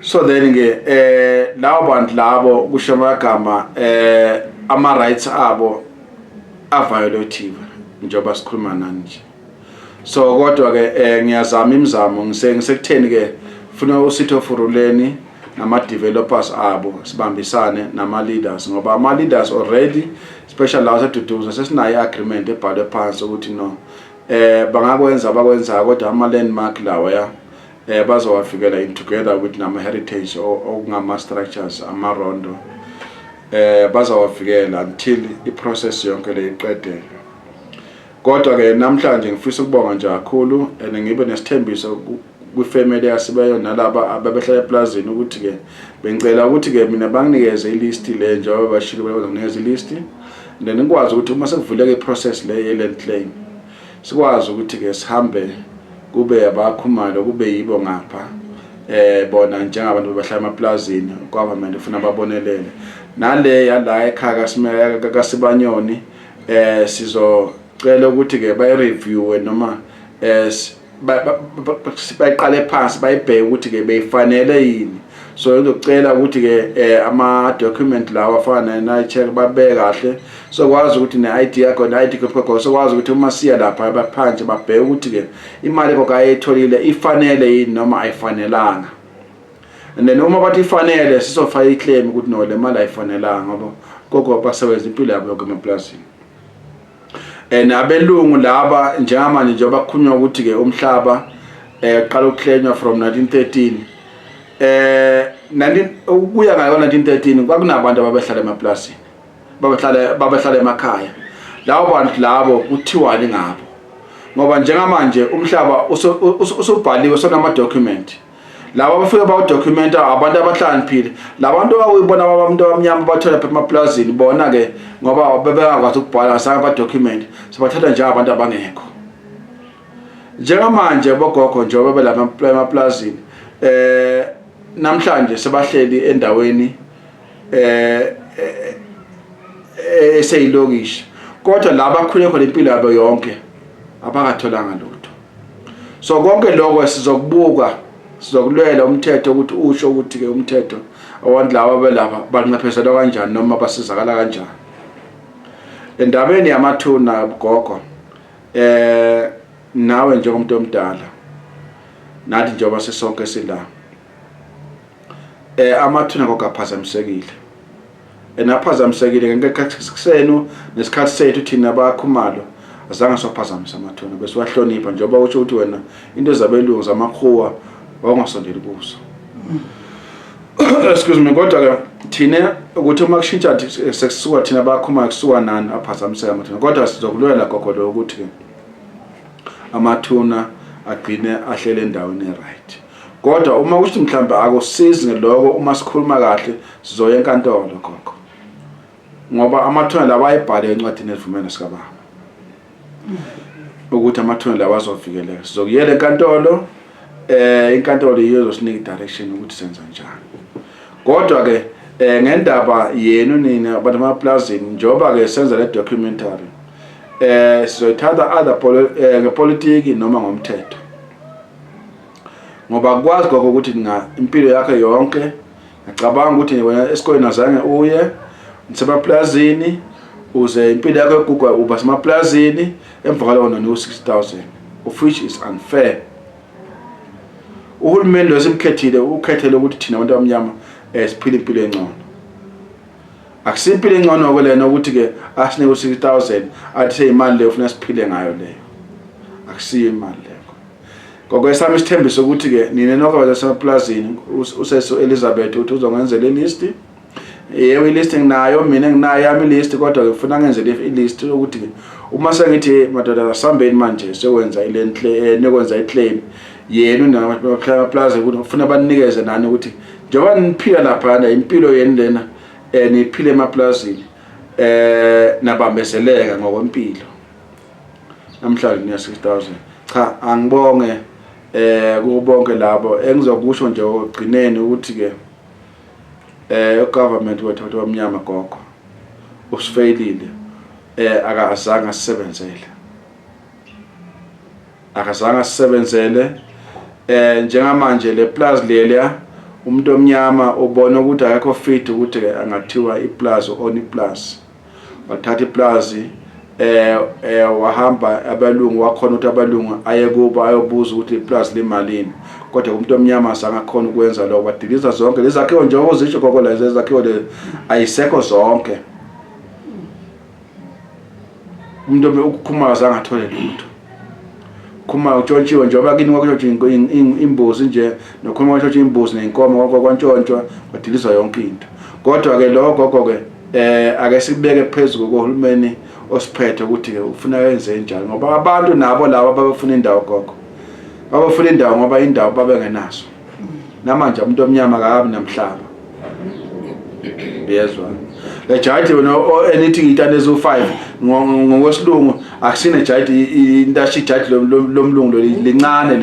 So then ke lawo bantu labo kusho amagama ama rights abo aviolatiwe njoba sikhuluma nanje. So kodwa ke ngiyazama imizamo ngisekutheni ke funa uSitho Furuleni nama developers abo sibambisane nama leaders ngoba ama leaders already special laws eDuduza sesinayo agreement ebhalwe phansi ukuthi no bangakwenza abakwenza kodwa ama landmark lawa ya bazowafikela in together with nama heritage okungama structures amarondo bazowafikela until iprocess yonke le iqedele. Kodwa ke namhlanje ngifisa ukubonga nje kakhulu ngibe nesithembiso kwifamily yaSibanyoni nalaba ababehlala eplazini ukuthi ke bengicela ukuthi ke mina banginikeze ilist le njengoba bashilo bazonikeza ilist then ngikwazi ukuthi uma sekuvuleka iprocess le ye-land claim sikwazi ukuthi ke sihambe kube abakhumalo kube yibo ngapha bona njengabantu abahlala emaplazini government ufuna babonelele nale yala ekhaya kaSibanyoni sizocela ukuthi ke bayi review noma bayiqale phansi bayibheke ukuthi ke beyifanele yini. So ngicela ukuthi ke ama document lawa afana na check babeke kahle so kwazi ukuthi ne ID yakho ne ID copy so kwazi ukuthi uma siya lapha abaphanje babheke ukuthi ke imali yakho ayitholile ifanele yini noma ayifanelanga. And then uma bathi ifanele sizofaka iclaim ukuthi no le mali ayifanelanga ngoba gogo basebenza impilo yabo yonke emaplasini. Abelungu laba njengamanje njengoba kukhulunywa ukuthi ke umhlaba qala ukuclaimwa from 1913 ukuya ngayo 1913 kwakunabantu ababehlala emaplasini babehlala emakhaya lawo bantu labo kuthiwani ngabo ngoba njengamanje umhlaba usubhaliwe sonama document laba bafika bawu documenta abantu abahlaniphile labantu awuyibona abantu abamnyama bathola phela emaplazini bona ke ngoba bebengakwazi ukubhala sanga ba document sibathatha nje abantu abangekho njengamanje bogogo njengoba belapha emaplazini namhlanje sebahleli endaweni eseyilokishi kodwa laba bakhule khona impilo yabo yonke abakatholanga lutho. So konke lokho sizokulwela umthetho ukuthi usho ukuthi ke umthetho abantu laba belapha banqaphezelwa kanjani noma basizakala kanjani. Endabeni yamathuna gogo nawe njengomuntu omdala nathi njengoba sesonke sila amathuna kokaphazamisekile enaphazamisekile ngekhathi nesikhathi sethu thina bakhumalo azange sophazamisa amathuna bese wahlonipha njengoba usho ukuthi wena into zabelungu zamakhuwa wawungasondeli kuzo. Excuse me, kodwa ke thina ukuthi uma kushintsha sekusuka thina bakhumalo kusuka nani aphazamiseka amathuna kodwa sizokulwela gogo lo ukuthi amathuna agcine ahlele endaweni right. Kodwa uma uthi mhlawumbe akusizi ngeloko uma sikhuluma kahle sizoya enkantolo gogo. Ngoba amathuna lawa ayibhale encwadini evumela sikababa. Ukuthi amathuna lawa azovikeleka. Sizokuyela enkantolo inkantolo iyozosinika direction ukuthi senza njani. Kodwa ke ngendaba yenu nina abantu bamaplazini njoba ke senza le documentary sizoyithatha ngepolitiki noma ngomthetho. Ngoba kwazi gogo ukuthi impilo yakhe yonke ngicabanga ukuthi wena esikoleni azange uye nisemaplazini uze impilo yakhe kugwa uba semaplazini emva kwalokho nona u60,000 of which is unfair. Uhulumeni lo simkhethile ukhethele ukuthi thina abantu abamnyama siphile impilo engcono. Akusimpilo engcono kwelena ukuthi ke asinike u60,000 athi seyimali leyo ufuna siphile ngayo leyo. Akusiyo imali leyo. Gogo esami isithembiso ukuthi ke nina nokho zasemaplazini useso Elizabeth uthi uzongenzela ilist. Yebo ilist nginayo mina nginayo yami ilist kodwa ngifuna ngenzele ilist ukuthi ke uma sengithi madoda asambeni manje sekwenza ilenhle nekwenza iclaim yena namaplaza ukuthi ufuna banikeze nani ukuthi njengoba niphila lapha impilo yeni lena niphile emaplazini nabambezeleka ngokwempilo. Namhlanje niya 6,000. Cha angibonge kubonke labo engizokusho nje ogcineni ukuthi ke government wethu abamnyama gogo usifeyilile akazange asisebenzele njengamanje le plus leya umuntu omnyama ubona ukuthi akekho fit ukuthi angathiwa iplaza on iplaza wathatha iplaza wahamba abalungu wakhona ukuthi abalungu ayekuba ayobuza ukuthi iplaza limalini kodwa umuntu omnyama asangakhona ukwenza lokho badiliza zonke lezakhiwo nje ozisho gogo lezi zakhiwo le ayisekho zonke. Umuntu ukukhumala azangathole lutho khuma utshontshiwe njengoba kini kwakutshontsha imbuzi nje nokhuma kwakutshontsha imbuzi nenkomo kwakwantshontsha badilizwa yonke into. Kodwa ke lokho gogo ke ake sibeke phezulu kohulumeni osiphethe ukuthi ke ufuna yenze njani ngoba abantu nabo laba babefuna indawo gogo babefuna indawo ngoba indawo babengenazo namanje umuntu omnyama akabi namhlaba bezwa le jaji wena anything itane zo 5 ngokwesilungu akusine jaji indashi jaji lomlungu lincane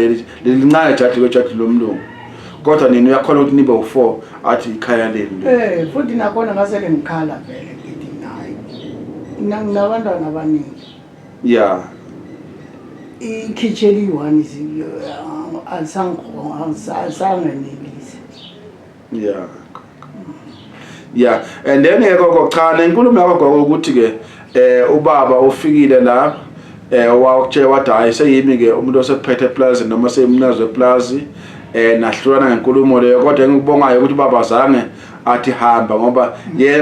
lincane jaji kwejaji lomlungu kodwa nini uyakhona ukuthi nibe u4 athi ikhaya leni futhi nakhona ngasele ngikhala vele ngithi nayi nginabantwana abaningi ikhitsheli 1 asangenelise and then gogo cha nenkulumo yakho gogo ukuthi ke ubaba ufikile la wakutshela wathi hayi seyimi ke umuntu osephethe plaza noma seyimnazo plaza nahlulana ngenkulumo leyo kodwa ngikubongayo ukuthi baba azange athi hamba ngoba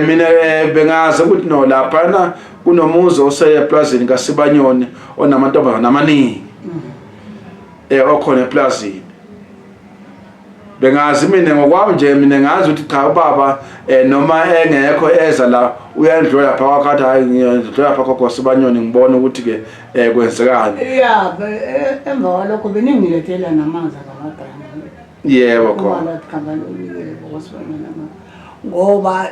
mina bengazi ukuthi no lapha na kunomuzi oseye plazini kaSibanyoni onamantombazana amaningi okhona eplazini. Bengazi mina ngokwami nje mina ngazi ukuthi cha ubaba noma engekho eza la uyandlula lapha wakhathi hayi ngiyandlula lapha kwaSibanyoni ngibona ukuthi ke kwenzekani. Emva kwalokho beningilethela namanzi akamadama. Yebo khona. Ngoba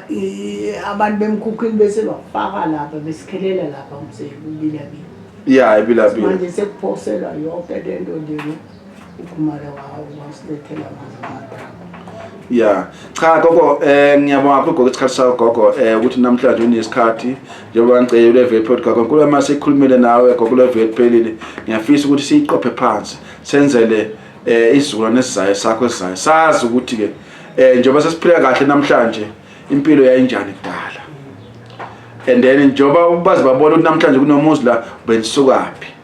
abantu bemkhukhwini bese bafaka lapha besikhelela lapha umsebenzi ubilabili. Ibilabili. Manje sekuphosela yonke lento leyo ukhumalo wasilethela amagama. Yeah, cha gogo ngiyabonga kakhulu gogo isikhathi sakho gogo ukuthi namhlanje unesikhathi njengoba ngicela le vet podcast gogo uma sikhulumile nawe gogo le vet pelile ngiyafisa ukuthi siyiqophe phansi senzele isizukulwane esizayo sakho esizayo sazi ukuthi ke njengoba sesiphila kahle namhlanje impilo yayinjani kudala and then njengoba bazi babona ukuthi namhlanje kunomuzi la benisukaphi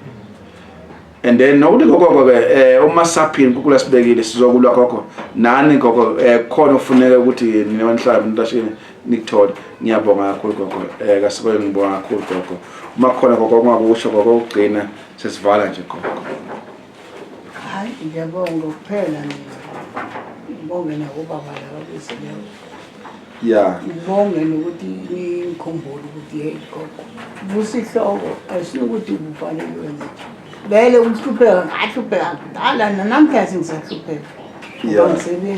and then nokuthi gogo ke uma saphini kukula sibekile sizokulwa gogo nani gogo khona ufuneka ukuthi nina wanihlala nintashini nikuthola ngiyabonga kakhulu gogo kasibele ngibonga kakhulu gogo uma khona gogo kungakusho gogo ukugcina sesivala nje gogo Hayi ngiyabonga kuphela mina ngibonge nakubaba laba besileyo yeah ngibonge nokuthi ngikhumbule ukuthi hey gogo busihloko asinokuthi kufanele wenze vele uhlupheka ngahlupheka kudala namhlanje ngisahlupheka ngoba ngisebenza